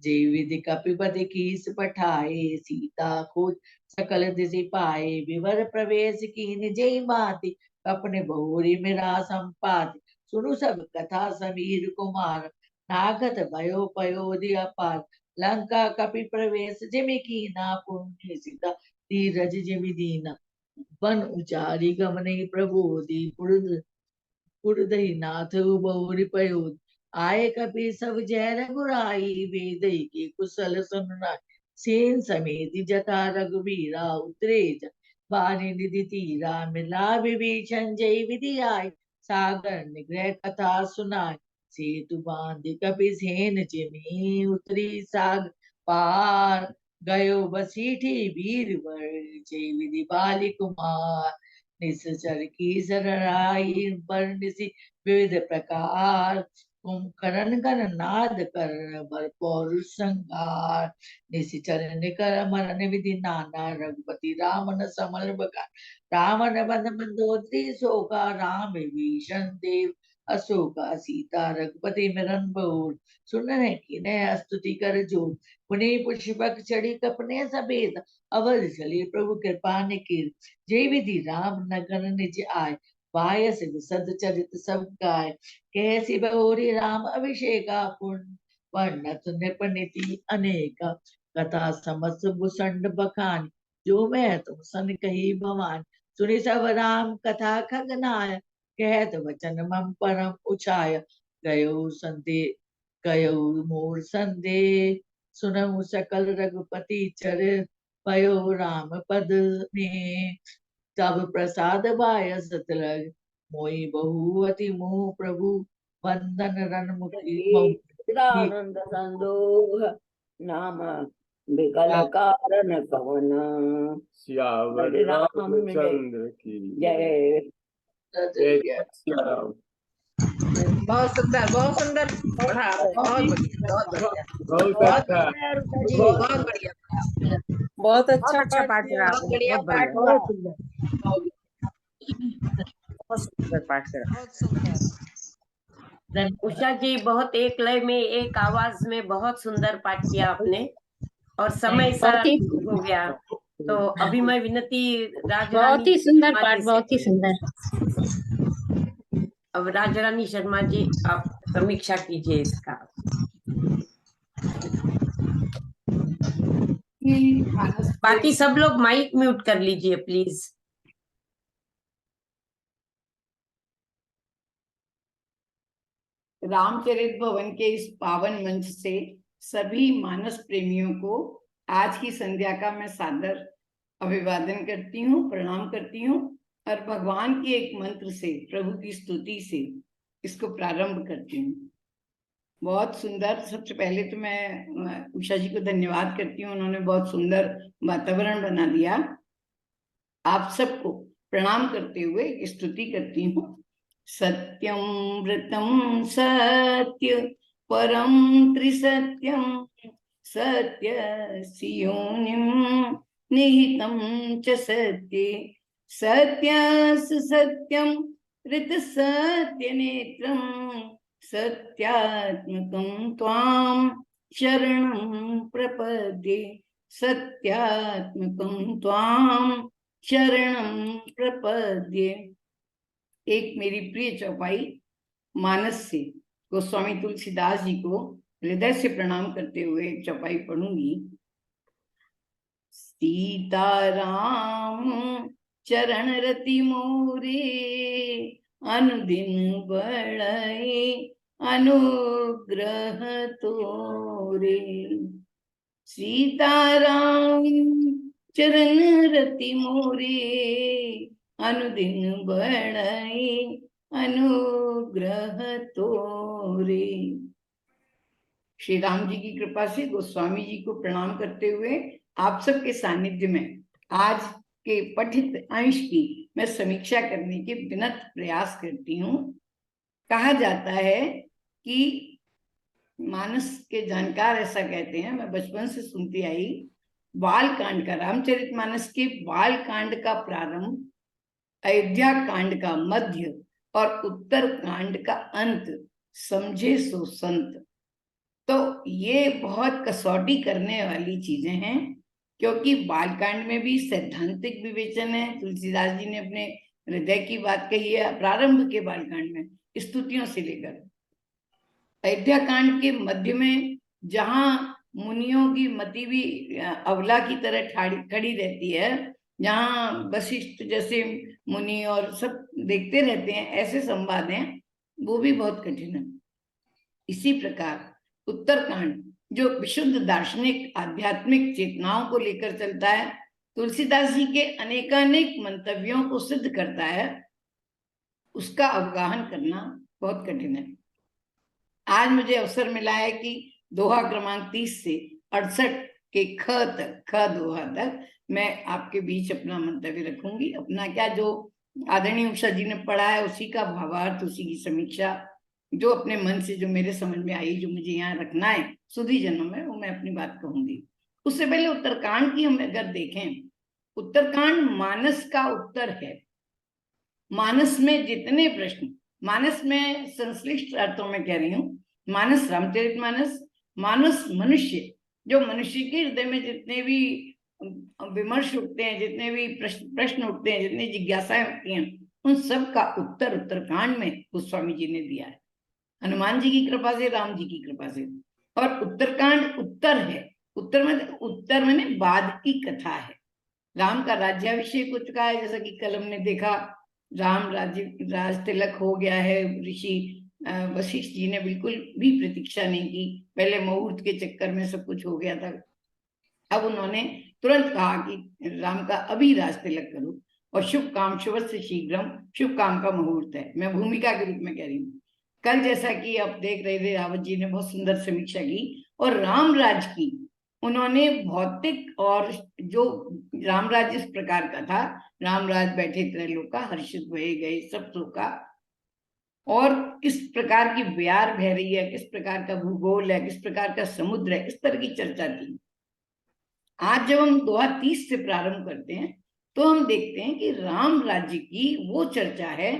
जय विधि कपिपति कीस पठाए, सीता खोज सकल दिशि पाए। विवर प्रवेश कीन जय माति, अपने बहुरी मेरा संपाति। सुनु सब कथा समीर कुमार, नागत भयो पयोधि अपार। लंका कपि प्रवेश जिमि कीना, पुण्य सीता धीरज जिमि दीना। वन उचारी गमने प्रबोधि, पुरदही नाथ बहुरी पयोधि। आए कपि सब जय रघुराई, वेदई के कुशल सुननाई। सेन समेत जटा रघुबीरा, उतरे बानी निधि तीरा। मिला विभीषण जय विधि आई, सागर निग्रह कथा सुनाई। सेतु बांधि कपि सेन जिमि, उतरी साग पार। गयो बसीठी वीरवर, जय विधि बाली कुमार। निश्चर की सरराई, बरनिसि विविध प्रकार। कुंभकर्ण गणनाद कर, बर पौरुष संहार। निशिचर निकर मरण विधि नाना, रघुपति रामन समर बका। रावण बंध मंदोदरी सोका, राम विभीषण देव अशोका। सीता रघुपति मिलन बहुर, सुनने की ने स्तुति कर जोर। पुनि पुष्पक चढ़ी कपने सቤत, अवध चले प्रभु कृपा निकीर। जय विधि राम नगर निज आय, बायस विसद चरित सब गाय। कैसी बहुरी राम अभिषेका, पुण्य वर्णत नृपनिति अनेका। कथा समस्त भूषण बखानी, जो मैं तुम सन कही भवानी। सुनि सब राम कथा खगनाय, कहत वचन मम परम उचाय। गयो संदे गयो मोर संदेह, सुनहु सकल रघुपति चरित। पयो राम पद में, तब प्रसाद बायस तिलक। मोहि बहुअति मोह प्रभु, वंदन रन मुखी मोहि। चिदानंद संदोह, नाम विकल कारण कवन। सियावर रामचंद्र की जय। जय सिया राम। बहुत सुंदर पढ़ा आपने, बहुत बढ़िया, बहुत अच्छा। बहुत बढ़िया, बहुत अच्छा पाठ पाठ किया करा बहुत आपने, बढ़िया बहुत पाठ बढ़िया, हुआ। बहुत सुंदर पाठ करा। बहुत सुंदर। उषा जी, बहुत एक लय में एक आवाज में बहुत सुंदर पाठ किया आपने, और समय सा बहुत ही हो गया। तो अभी मैं विनती बहुत राजरानी ही सुंदर शर्मा पाठ, जी से बहुत ही सुंदर। अब राजरानी शर्मा जी, आप समीक्षा कीजिए इसका। बाकी सब लोग माइक म्यूट कर लीजिए प्लीज। रामचरित भवन के इस पावन मंच से सभी मानस प्रेमियों को आज की संध्या का मैं सादर अभिवादन करती हूँ, प्रणाम करती हूँ, और भगवान के एक मंत्र से, प्रभु की स्तुति से इसको प्रारंभ करती हूँ। बहुत सुंदर। सबसे पहले तो मैं उषा जी को धन्यवाद करती हूँ, उन्होंने बहुत सुंदर वातावरण बना दिया। आप सबको प्रणाम करते हुए स्तुति करती हूँ। सत्यम व्रतम सत्य परम त्रिसत्यम, सत्यस्य योनिं निहितं च सत्ये। सत्यस्य सत्यं ऋतसत्यनेत्रं, सत्यात्मकं त्वां शरणं प्रपद्ये। सत्यात्मकं त्वां शरणं प्रपद्ये। एक मेरी प्रिय चौपाई मानस से गोस्वामी तुलसीदास जी को हृदय से प्रणाम करते हुए एक चौपाई पढ़ूंगी। सीताराम चरण रति मोरे, अनुदिन बढ़ई अनुग्रह तोरे। सीताराम चरण रति मोरे, अनुदिन बढ़ई अनुग्रह तोरे। श्री राम जी की कृपा से गोस्वामी जी को प्रणाम करते हुए आप सबके सानिध्य में आज के पठित अंश की मैं समीक्षा करने के विनम्र प्रयास करती हूँ। कहा जाता है कि मानस के जानकार ऐसा कहते हैं, मैं बचपन से सुनती आई, बाल कांड का, रामचरितमानस के बाल कांड का प्रारंभ, अयोध्या कांड का मध्य और उत्तर कांड का अंत समझे सो संत। तो ये बहुत कसौटी करने वाली चीजें हैं, क्योंकि बालकांड में भी सैद्धांतिक विवेचन है। तुलसीदास जी ने अपने हृदय की बात कही है प्रारंभ के बालकांड में, स्तुतियों से लेकर। अयोध्या कांड के मध्य में जहां मुनियों की मति भी अबला की तरह खड़ी रहती है, जहां वशिष्ठ जैसे मुनि और सब देखते रहते हैं, ऐसे संवाद हैं, वो भी बहुत कठिन है। इसी प्रकार उत्तरकांड जो विशुद्ध दार्शनिक आध्यात्मिक चेतनाओं को लेकर चलता है, तुलसीदास जी के अनेकानेक मंतव्यों को सिद्ध करता है, उसका अवगाहन करना बहुत कठिन है। आज मुझे अवसर मिला है कि दोहा क्रमांक 30 से 68 के ख दोहा तक मैं आपके बीच अपना मंतव्य रखूंगी। अपना क्या, जो आदरणीय उषा जी ने पढ़ा है उसी का भावार्थ, उसी की समीक्षा, जो अपने मन से, जो मेरे समझ में आई, जो मुझे यहाँ रखना है सुधी जन्म में, वो मैं अपनी बात कहूंगी। उससे पहले उत्तरकांड की हम अगर देखें, उत्तरकांड मानस का उत्तर है। मानस में जितने प्रश्न, मानस में संश्लिष्ट अर्थों में कह रही हूँ, मानस रामचरितमानस, मानस मनुष्य, जो मनुष्य के हृदय में जितने भी विमर्श उठते हैं, जितने भी प्रश्न उठते हैं, जितनी जिज्ञासाएं उठती हैं, उन सब का उत्तर उत्तरकांड में गोस्वामी जी ने दिया है, हनुमान जी की कृपा से, राम जी की कृपा से। और उत्तरकांड उत्तर है, उत्तर में बाद की कथा है। राम का राज्याभिषेक हो चुका है, जैसा कि कल हमने देखा, राम राज तिलक हो गया है। ऋषि वशिष्ठ जी ने बिल्कुल भी प्रतीक्षा नहीं की, पहले मुहूर्त के चक्कर में सब कुछ हो गया था। अब उन्होंने तुरंत कहा कि राम का अभी राज तिलक करो, और शुभ काम शुभ से शीघ्रम, शुभ काम का मुहूर्त है। मैं भूमिका के रूप में कह रही हूँ। कल जैसा कि आप देख रहे थे, रावत जी ने बहुत सुंदर समीक्षा की, और रामराज की उन्होंने भौतिक, और जो रामराज इस प्रकार का था, रामराज बैठे त्रैलोका, हर्षित भये गए सब का, और किस प्रकार की ब्यार बह रही है, किस प्रकार का भूगोल है, किस प्रकार का समुद्र है, इस तरह की चर्चा थी। आज जब हम दोहा 30 से प्रारंभ करते हैं, तो हम देखते हैं कि राम राज्य की वो चर्चा है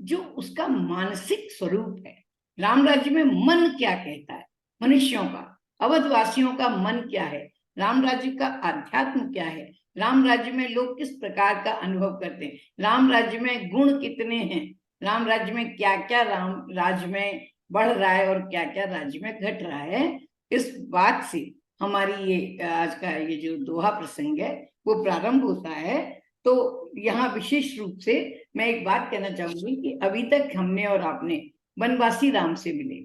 जो उसका मानसिक स्वरूप है। राम राज्य में मन क्या कहता है, मनुष्यों का, अवधवासियों का मन क्या है, राम राज्य का आध्यात्म क्या है, राम राज्य में लोग किस प्रकार का अनुभव करते हैं, राम राज्य में गुण कितने हैं, राम राज्य में क्या क्या राम राज्य में बढ़ रहा है और क्या क्या राज्य में घट रहा है। इस बात से हमारी ये आज का ये जो दोहा प्रसंग है वो प्रारंभ होता है। तो यहाँ विशेष रूप से मैं एक बात कहना चाहूंगी कि अभी तक हमने और आपने वनवासी राम से मिले,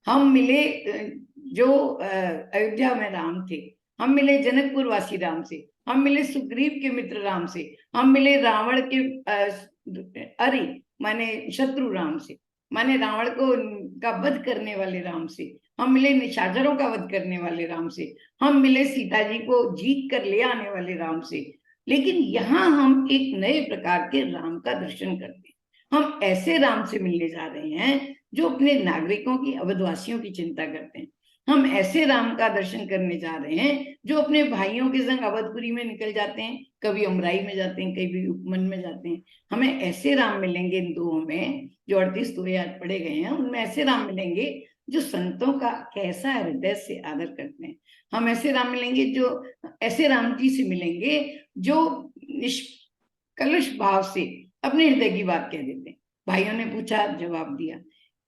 हम मिले जो अयोध्या में राम थे, हम मिले जनकपुर वासी राम से, हम मिले सुग्रीव के मित्र राम से, हम मिले रावण के माने शत्रु राम से, माने रावण को का वध करने वाले राम से, हम मिले निशाचरों का वध करने वाले राम से, हम मिले सीता जी को जीत कर ले आने वाले राम से। लेकिन यहाँ हम एक नए प्रकार के राम का दर्शन करते हैं। हम ऐसे राम से मिलने जा रहे हैं जो अपने नागरिकों की, अवधवासियों की चिंता करते हैं। हम ऐसे राम का दर्शन करने जा रहे हैं जो अपने भाइयों के संग अवधपुरी में निकल जाते हैं, कभी अमराई में जाते हैं, कभी उपमन में जाते हैं। हमें ऐसे राम मिलेंगे इन दोहों में, जो 38 दोहे आज पढ़े गए हैं, उनमें ऐसे राम मिलेंगे जो संतों का कैसा हृदय से आदर करते हैं। हम ऐसे राम मिलेंगे जो, ऐसे राम जी से मिलेंगे जो निष्कलुष भाव से अपने हृदय की बात कह देते हैं। भाइयों ने पूछा, जवाब दिया।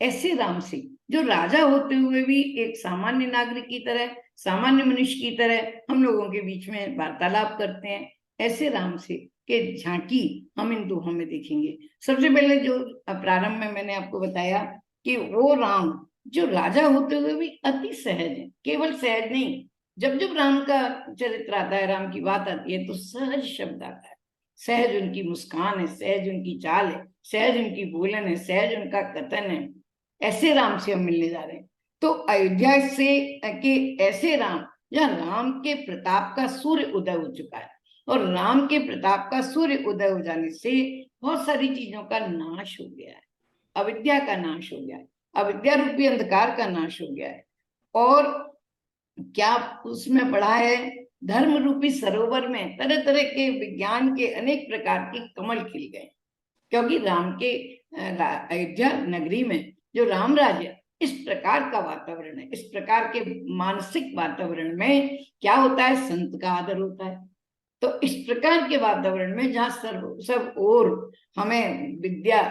ऐसे राम से जो राजा होते हुए भी एक सामान्य नागरिक की तरह, सामान्य मनुष्य की तरह हम लोगों के बीच में वार्तालाप करते हैं, ऐसे राम से के झांकी हम इन दोहों में देखेंगे। सबसे पहले जो प्रारंभ में मैंने आपको बताया कि वो राम जो राजा होते हुए भी अति सहज है, केवल सहज नहीं, जब जब राम का चरित्र आता है, राम की बात आती है, तो सहज शब्द आता है, सहज उनकी मुस्कान है, सहज उनकी चाल है, सहज उनकी बोलन है, सहज उनका कथन है। ऐसे राम से हम मिलने जा रहे हैं। तो अयोध्या से के ऐसे राम, जहाँ राम के प्रताप का सूर्य उदय हो चुका है, और राम के प्रताप का सूर्य उदय हो जाने से बहुत सारी चीजों का नाश हो गया है, अविद्या का नाश हो गया है, अविद्या रूपी अंधकार का नाश हो गया है। और क्या उसमें पढ़ा है, धर्म रूपी सरोवर में तरह तरह के विज्ञान के अनेक प्रकार के कमल खिल गए, क्योंकि राम के अयोध्या नगरी में जो राम राज्य, इस प्रकार का वातावरण है, इस प्रकार के मानसिक वातावरण में क्या होता है, संत का आदर होता है। तो इस प्रकार के वातावरण में जहाँ सब और हमें विद्या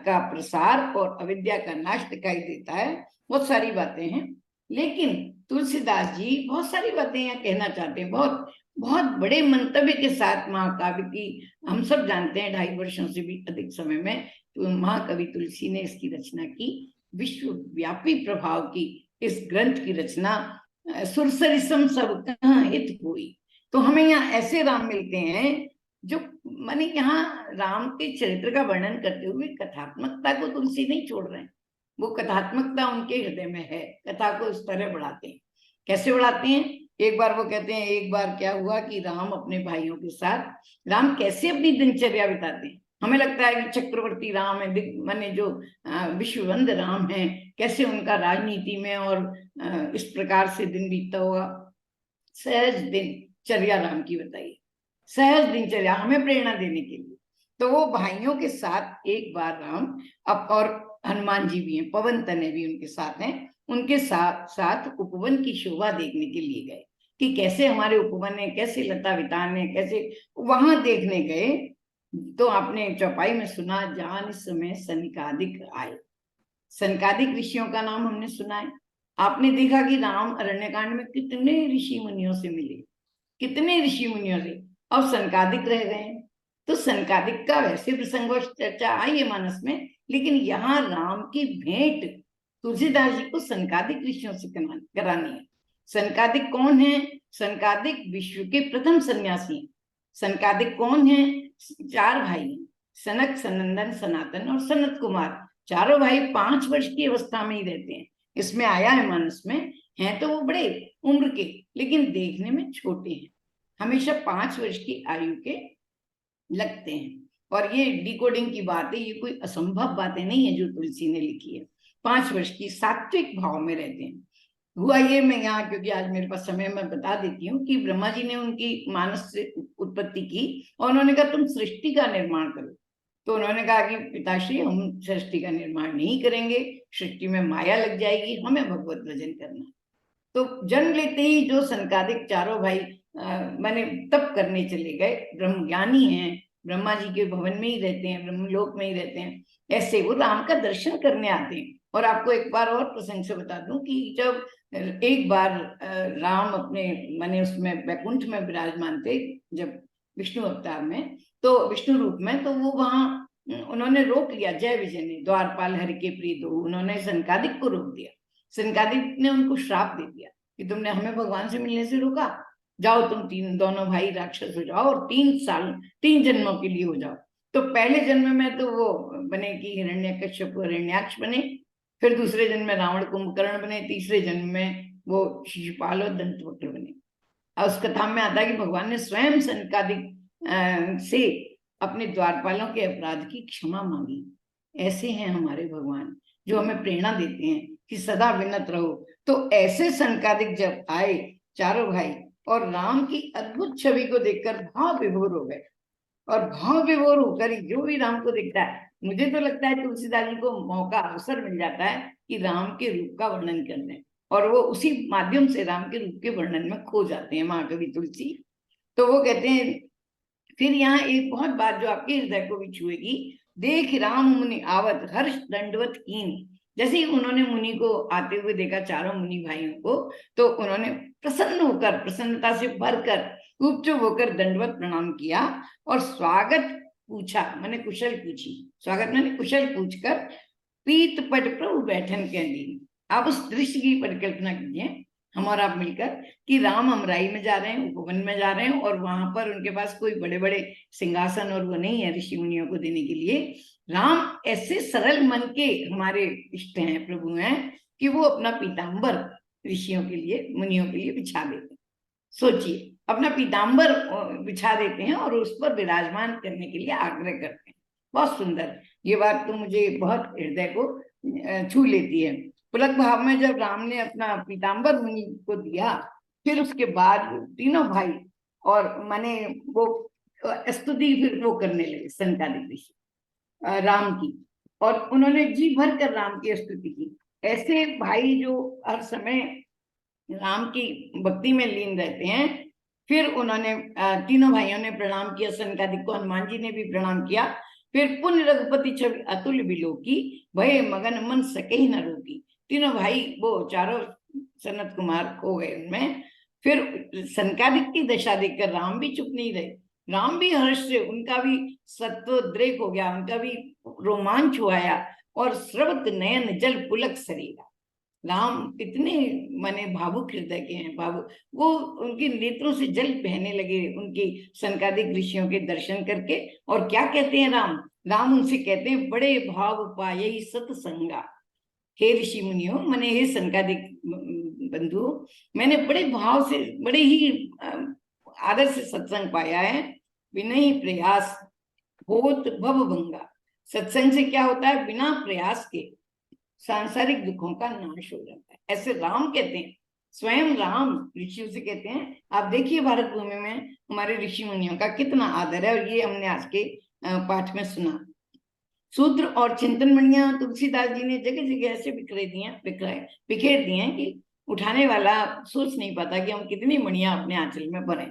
का प्रसार और अविद्या का नाश दिखाई देता है, बहुत सारी बातें हैं। लेकिन तुलसीदास जी बहुत सारी बातें यहाँ कहना चाहते हैं, बहुत बहुत बड़े मंतव्य के साथ महाकाव्य की, हम सब जानते हैं 2.5 वर्षों से भी अधिक समय में तो महाकवि तुलसी ने इसकी रचना की, विश्वव्यापी प्रभाव की इस ग्रंथ की रचना, सुरसरिसम सब कहाँ हित हुई। तो हमें यहाँ ऐसे राम मिलते हैं जो माने यहाँ राम के चरित्र का वर्णन करते हुए कथात्मकता को तुलसी नहीं छोड़ रहे हैं, वो कथात्मकता उनके हृदय में है, कथा को इस तरह बढ़ाते हैं। कैसे बढ़ाते हैं, एक बार वो कहते हैं, एक बार क्या हुआ कि राम अपने भाइयों के साथ, राम कैसे अपनी दिनचर्या बिताते हैं, हमें लगता है कि चक्रवर्ती राम है, माने जो विश्ववंद राम है, कैसे उनका राजनीति में और इस प्रकार से दिन बीतता होगा। सहज दिनचर्या राम की बताइए, सहज दिनचर्या हमें प्रेरणा देने के लिए। तो वो भाइयों के साथ एक बार राम अब, और हनुमान जी भी हैं, पवन तनय भी उनके साथ हैं, उनके साथ साथ उपवन की शोभा देखने के लिए गए कि कैसे हमारे उपवन है, कैसे लता वितान है, कैसे वहां देखने गए। तो आपने चौपाई में सुना, जान इस समय सनकादिक आए, सनकादिक ऋषियों का नाम हमने सुना है। आपने देखा कि राम अरण्यकांड में कितने ऋषि मुनियों से मिले, कितने ऋषि मुनियों से, और सनकादिक रह गए। तो सनकादिक का वैसे प्रसंगवश चर्चा आई है मानस में, लेकिन यहाँ राम की भेंट तुलसीदास जी को सनकादिक ऋषियों से करानी है। सनकादिक कौन है, सनकादिक विश्व के प्रथम सन्यासी हैं। सनकादिक कौन है, 4 भाई, सनक, सनंदन, सनातन और सनत कुमार। चारों भाई 5 वर्ष की अवस्था में ही रहते हैं, इसमें आया है मानस में। हैं तो वो बड़े उम्र के, लेकिन देखने में छोटे हैं, हमेशा 5 वर्ष की आयु के लगते हैं। और ये डिकोडिंग की बात है, ये कोई असंभव बातें नहीं है जो तुलसी ने लिखी है। 5 वर्ष की सात्विक भाव में रहते हैं। हुआ ये, मैं यहाँ क्योंकि आज मेरे पास समय, मैं बता देती हूँ कि ब्रह्मा जी ने उनकी मानस से उत्पत्ति की और उन्होंने कहा तुम सृष्टि का निर्माण करो। तो उन्होंने कहा कि पिताश्री, हम सृष्टि का निर्माण नहीं करेंगे, सृष्टि में माया लग जाएगी, हमें भगवत भजन करना। तो जन्म लेते ही जो सनकादिक चारों भाई माने तप करने चले गए, ब्रह्मज्ञानी हैं, ब्रह्मा जी के भवन में ही रहते हैं, ब्रह्मलोक में ही रहते हैं, ऐसे वो राम का दर्शन करने आते हैं। और आपको एक बार और प्रसंग से बता दूं कि जब एक बार राम अपने माने उसमें वैकुंठ में विराजमान थे, जब विष्णु अवतार में, तो विष्णु रूप में, तो वो वहां उन्होंने रोक लिया, जय विजय ने, द्वारपाल हरि के प्रिय दो, उन्होंने सनकादिक को रोक दिया। सनकादिक ने उनको श्राप दे दिया कि तुमने हमें भगवान से मिलने से रोका, जाओ तुम दोनों भाई राक्षस हो जाओ और 3 जन्मों के लिए हो जाओ। तो पहले जन्म में तो वो बने कि हिरण्यकश्यप हिरण्याक्ष बने, फिर दूसरे जन्म में रावण कुंभकर्ण बने, तीसरे जन्म में वो शिशुपाल और दंतवक्र बने। और उस कथा में आता है कि भगवान ने स्वयं सनकादिक से अपने द्वारपालों के अपराध की क्षमा मांगी। ऐसे हैं हमारे भगवान जो हमें प्रेरणा देते हैं कि सदा विनत रहो। तो ऐसे सनकादिक जब आए चारों भाई, और राम की अद्भुत छवि को देखकर भाव विभोर हो गए, और भाव विभोर होकर जो भी राम को देखता है, मुझे तो लगता है तुलसीदास जी को मौका, अवसर मिल जाता है कि राम के रूप का वर्णन कर दें, और वो उसी माध्यम से राम के रूप के वर्णन में खो जाते हैं महाकवि तुलसी। तो वो कहते हैं, फिर यहाँ एक बहुत बात जो आपके हृदय को भी छुएगी, देख राम मुनि आवत हर्ष दंडवत कीन। जैसे ही उन्होंने मुनि को आते हुए देखा, चारों मुनि भाइयों को, तो उन्होंने प्रसन्न होकर, प्रसन्नता से भरकर, उपचुप होकर दंडवत प्रणाम किया और स्वागत पूछा, मैंने कुशल पूछी, स्वागत मैंने कुशल पूछकर पीत पट प्रभु बैठन कह दी। आप उस दृश्य की परिकल्पना कीजिए हम और आप मिलकर कि राम अमराई में जा रहे हैं, उपवन में जा रहे हैं, और वहां पर उनके पास कोई बड़े बड़े सिंहासन और वो नहीं है ऋषि मुनियों को देने के लिए। राम ऐसे सरल मन के हमारे इष्ट हैं, प्रभु हैं, कि वो अपना पीताम्बर ऋषियों के लिए, मुनियों के लिए बिछा देते हैं। सोचिए, अपना पीताम्बर बिछा देते हैं और उस पर विराजमान करने के लिए आग्रह करते हैं। बहुत सुंदर, ये बात तो मुझे बहुत हृदय को छू लेती है। पुलक भाव में जब राम ने अपना पीताम्बर मुनि को दिया, फिर उसके बाद तीनों भाई और माने वो स्तुति फिर वो करने लगे सनकादिक ऋषि राम की, और उन्होंने जी भर कर राम की स्तुति की। ऐसे भाई जो हर समय राम की भक्ति में लीन रहते हैं। फिर उन्होंने तीनों भाइयों ने प्रणाम किया, सनकादिक को, हनुमान जी ने भी प्रणाम किया। फिर पुण्य रघुपति छवि अतुल बिलोकी, भय मगन मन सके ही न रोकी। तीनों भाई वो चारों सनत कुमार हो गए उनमें। फिर सनकादिक की दशा देखकर राम भी चुप नहीं रहे, राम भी हर्ष से, उनका भी सत्वोद्रेक हो गया, उनका भी रोमांच हुआ, और स्रवत नयन जल पुलक शरीरा। राम इतने माने भावुक हृदय के हैं, भावुक, वो उनके नेत्रों से जल बहने लगे उनकी सनकादिक ऋषियों के दर्शन करके। और क्या कहते हैं राम उनसे कहते हैं, बड़े भाव पाये ही सतसंगा। हे ऋषि मुनियों, माने हे सनकादिक बंधु, मैंने बड़े भाव से, बड़े ही आदर से सत्संग पाया है। बिना ही प्रयास होत भव भंगा। सत्संग से क्या होता है? बिना प्रयास के सांसारिक दुखों का नाश हो जाता है। ऐसे राम कहते हैं, स्वयं राम ऋषियों से कहते हैं। आप देखिए भारत भूमि में हमारे ऋषि मुनियों का कितना आदर है, और ये हमने आज के पाठ में सुना। सूत्र और चिंतन मणियां तुलसीदास जी ने जगह जगह ऐसे बिखेर दिए हैं कि उठाने वाला सोच नहीं पाता कि हम कितनी मणियां अपने आंचल में भरें।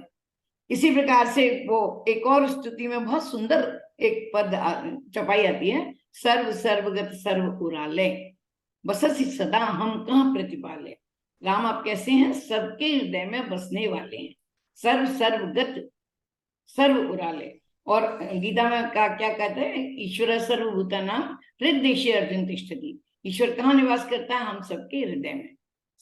इसी प्रकार से वो एक और स्तुति में बहुत सुंदर एक पद चपाई आती है, सर्व सर्वगत सर्व उराले, बससी सदा हम कहाँ प्रतिपाले। राम आप कैसे हैं? सबके हृदय में बसने वाले हैं, सर्व सर्वगत सर्व उराले। और गीता में क्या कहते हैं? ईश्वर सर्वभूतानां हृदय अर्जुन तिष्ठति। ईश्वर कहाँ निवास करता है? हम सबके हृदय में,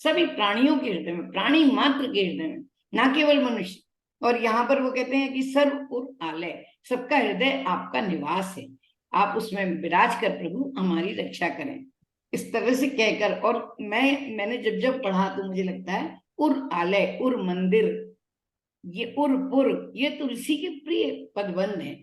सभी प्राणियों के हृदय में, प्राणी मात्र के हृदय में, ना केवल मनुष्य। और यहाँ पर वो कहते हैं कि सर्व उर आलय, सबका हृदय आपका निवास है, आप उसमें विराज कर प्रभु हमारी रक्षा करें। इस तरह से कहकर, और मैंने जब पढ़ा तो मुझे लगता है उर आलय, उर मंदिर, ये उर ये तुलसी के प्रिय पदबंध हैं।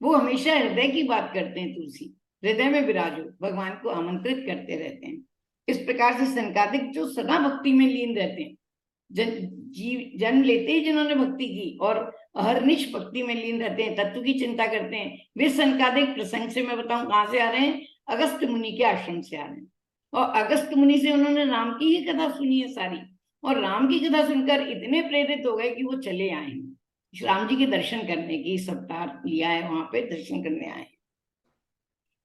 वो हमेशा हृदय की बात करते हैं, तुलसी हृदय में विराजो, भगवान को आमंत्रित करते रहते हैं। इस प्रकार से सनकादिक जो सदा भक्ति में लीन रहते हैं, जन्म लेते ही जिन्होंने भक्ति की और अहर्निश भक्ति में लीन रहते हैं, तत्व की चिंता करते हैं, वे सनकादिक प्रसंग से मैं बताऊं कहाँ से आ रहे हैं? अगस्त मुनि के आश्रम से आ रहे हैं। और अगस्त मुनि से उन्होंने राम की ही कथा सुनी है सारी, और राम की कथा सुनकर इतने प्रेरित हो गए कि वो चले आए राम जी के दर्शन करने की, सप्ताह लिया है वहां पे, दर्शन करने आए।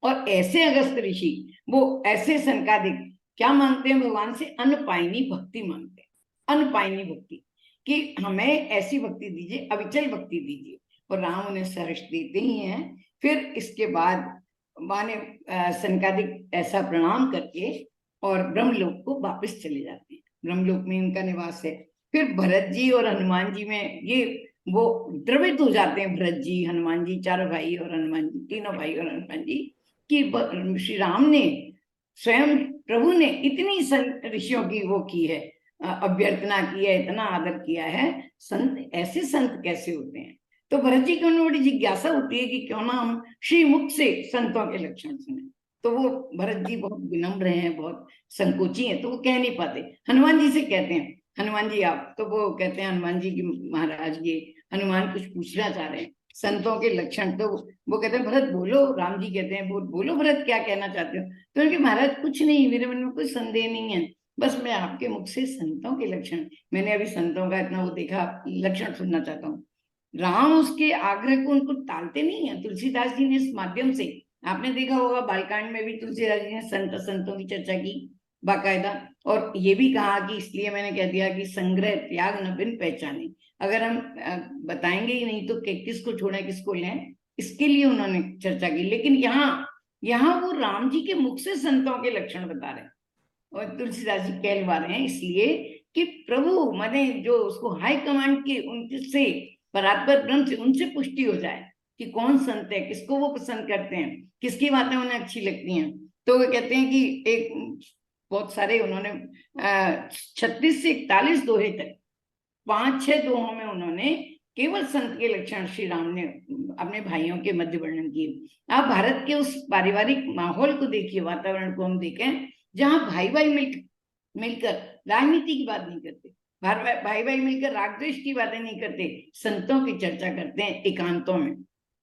और ऐसे अगस्त ऋषि, वो ऐसे सनकादिक क्या मांगते हैं भगवान से? अनपायनी भक्ति मांगते हैं, अनपायनी भक्ति, कि हमें ऐसी भक्ति दीजिए, अविचल भक्ति दीजिए। और राम उन्हें सहर्ष देते ही हैं। फिर इसके बाद माने सनकादिक ऐसा प्रणाम करके और ब्रह्मलोक को वापस चले जाते हैं, ब्रह्मलोक में उनका निवास है। फिर भरत जी और हनुमान जी में ये वो द्रवित हो जाते हैं, भरत जी, हनुमान जी, चारों भाई और हनुमान जी, तीनों भाई और हनुमान जी, कि श्री राम ने, स्वयं प्रभु ने इतनी ऋषियों की वो की है, अभ्यर्थना की है, इतना आदर किया है, संत ऐसे संत कैसे होते हैं? तो भरत जी को बड़ी जिज्ञासा होती है कि क्यों ना हम श्री मुख से संतों के लक्षण सुने। तो वो भरत जी बहुत विनम्र हैं, बहुत संकोची हैं, तो वो कह नहीं पाते। हनुमान जी से कहते हैं, हनुमान जी आप, तो वो कहते हैं हनुमान जी की महाराज ये हनुमान कुछ पूछना चाह रहे हैं, संतों के लक्षण। तो वो कहते हैं भरत बोलो। राम जी कहते हैं बोलो भरत, क्या कहना चाहते हो? तो उनके महाराज कुछ नहीं, मेरे मन में कोई संदेह नहीं है, बस मैं आपके मुख से संतों के लक्षण, मैंने अभी संतों का इतना वो देखा, लक्षण सुनना चाहता हूँ। राम उसके आग्रह को उनको टालते नहीं है। तुलसीदास जी ने इस माध्यम से, आपने देखा होगा बालकांड में भी तुलसीदास जी ने संतों की चर्चा की बाकायदा, और ये भी कहा कि इसलिए मैंने कह दिया कि संग्रह त्याग न बिन पहचाने, अगर हम बताएंगे ही नहीं तो किसको छोड़ें किसको लें, इसके लिए उन्होंने चर्चा की। लेकिन यहाँ वो राम जी के मुख से संतों के लक्षण बता रहे हैं, और तुलसीदास जी कहलवा रहे हैं इसलिए कि प्रभु माने जो उसको हाई कमांड की उनसे परात्पर ब्रह्म से उनसे पुष्टि हो जाए कि कौन संत है, किसको वो पसंद करते हैं, किसकी बातें उन्हें अच्छी लगती हैं। तो वो कहते हैं कि एक बहुत सारे उन्होंने 36 से 41 दोहे तक 5-6 दोहों में उन्होंने केवल संत के लक्षण श्री राम ने अपने भाइयों के मध्य वर्णन किए। आप भारत के उस पारिवारिक माहौल को देखिए, वातावरण को हम देखें, जहाँ भाई भाई मिलकर राजनीति की बात नहीं करते, भाई भाई मिलकर राग द्वेष की बातें नहीं करते, संतों की चर्चा करते हैं एकांतों में।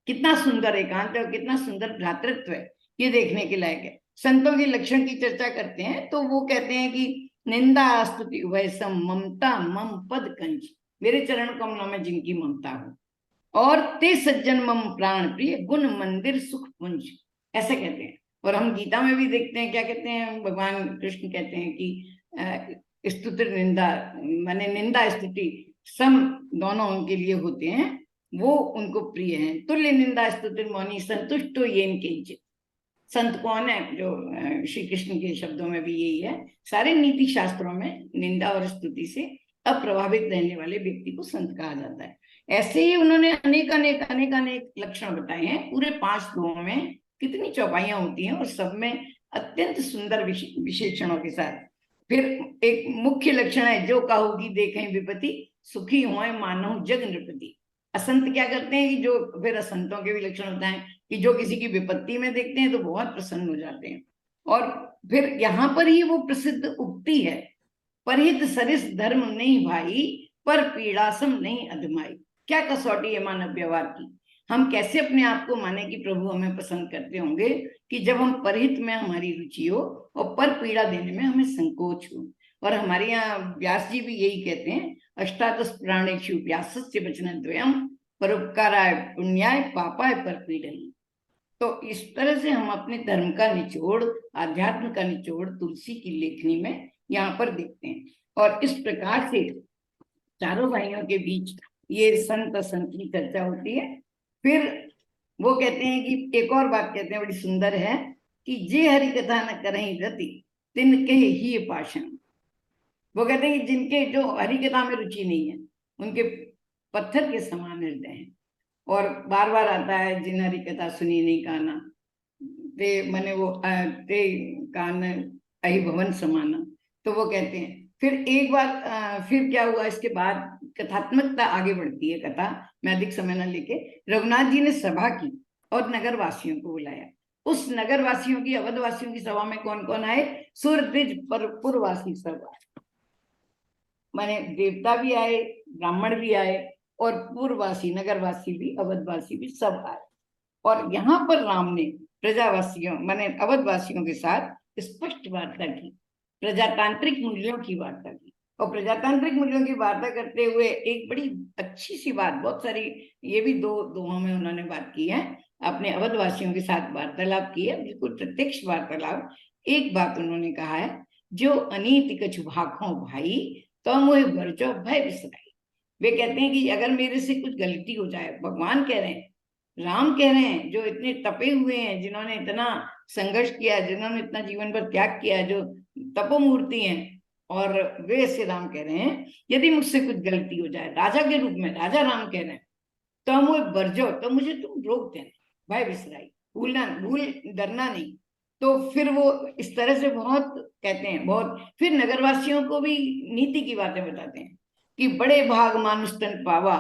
कितना सुंदर एकांत है और कितना सुंदर भ्रातृत्व है, ये देखने के लायक है। संतों के लक्षण की चर्चा करते हैं तो वो कहते हैं कि निंदा स्तुति वैसम ममता मम पद कंज, मेरे चरण कमलों में जिनकी ममता हो, और ते सज्जन मम प्राण प्रिय गुण मंदिर सुख पुंज, ऐसा कहते हैं। और हम गीता में भी देखते हैं क्या कहते हैं, भगवान कृष्ण कहते हैं कि स्तुति निंदा माने निंदा स्तुति सम दोनों उनके लिए होते हैं, वो उनको प्रिय हैं। तुल्य निंदा स्तुति मौनी संतुष्टो येन किंचित। संत कौन है? जो श्री कृष्ण के शब्दों में भी यही है, सारे नीति शास्त्रों में निंदा और स्तुति से अप्रभावित रहने वाले व्यक्ति को संत कहा जाता है। ऐसे ही उन्होंने अनेक अनेक अनेक अनेक लक्षण बताए हैं। पूरे 5 दोहों में कितनी चौपाइयां होती हैं और सब में अत्यंत सुंदर विशेषणों के साथ। फिर एक मुख्य लक्षण है, जो कहोगी देखें विपत्ति सुखी होए मानो जग नृपति। असंत क्या करते हैं कि जो, फिर असंतों के भी लक्षण होता है कि जो किसी की विपत्ति में देखते हैं तो बहुत प्रसन्न हो जाते हैं। और फिर यहाँ पर ही वो प्रसिद्ध उक्ति है, परहित सरिस धर्म नहीं भाई पर पीड़ासम नहीं अधमाई। क्या कसौटी है मानव व्यवहार की। हम कैसे अपने आप को माने कि प्रभु हमें पसंद करते होंगे कि जब हम परहित में हमारी रुचि हो और पर पीड़ा देने में हमें संकोच हो। और हमारे यहाँ व्यास जी भी यही कहते हैं, अष्टादश प्राणेषु व्यासस्य वचनद्वयम् परोपकाराय पुण्याय पापाय परपीडनम्। तो इस तरह से हम अपने धर्म का निचोड़, आध्यात्म का निचोड़ तुलसी की लेखनी में यहाँ पर देखते हैं। और इस प्रकार से चारों भाइयों के बीच ये संत असंत की चर्चा होती है। फिर वो कहते हैं कि एक और बात कहते हैं बड़ी सुंदर है कि जे हरि कथा न करें रति तिनके ही पाषाण। वो कहते हैं कि जिनके जो हरि कथा में रुचि नहीं है उनके पत्थर के समान हृदय हैं। और बार बार आता है, जिन हरि कथा सुनी नहीं काना ते मने वो ते कान अहि भवन समाना। तो वो कहते हैं फिर एक बार फिर क्या हुआ, इसके बाद कथात्मकता आगे बढ़ती है कथा, मैं अधिक समय न लेके। रघुनाथ जी ने सभा की और नगर वासियों को बुलाया। उस नगर वासियों की, अवध वासियों की सभा में कौन कौन आए? सुर द्विज पुरवासी सब आए, माने देवता भी आए, ब्राह्मण भी आए और पूर्ववासी नगरवासी भी, अवधवासी भी सब आए। और यहाँ पर राम ने प्रजावासियों माने अवधवासियों के साथ स्पष्ट वार्ता की, प्रजातांत्रिक मूल्यों की वार्ता की। और प्रजातांत्रिक मूल्यों की वार्ता करते हुए एक बड़ी अच्छी सी बात, बहुत सारी ये भी दोहों में उन्होंने बात की है, अपने अवधवासियों के साथ वार्तालाप की है, बिल्कुल प्रत्यक्ष वार्तालाप। एक बात उन्होंने कहा है, जो अनीति कछु भाखों भाई तो मुझे बरजो भय बिसराई। वे कहते हैं कि अगर मेरे से कुछ गलती हो जाए, भगवान कह रहे हैं, राम कह रहे हैं, जो इतने तपे हुए हैं, जिन्होंने इतना संघर्ष किया, जिन्होंने इतना जीवन भर त्याग किया, जो तपोमूर्ति हैं, और वे ऐसे राम कह रहे हैं यदि मुझसे कुछ गलती हो जाए, राजा के रूप में राजा राम कह रहे हैं, तो मुझे बरजो, तो मुझे तुम रोक देना, भय बिसराई, भूल डरना नहीं। तो फिर वो इस तरह से बहुत कहते हैं, बहुत। फिर नगरवासियों को भी नीति की बातें बताते हैं कि बड़े भाग मानुष तन पावा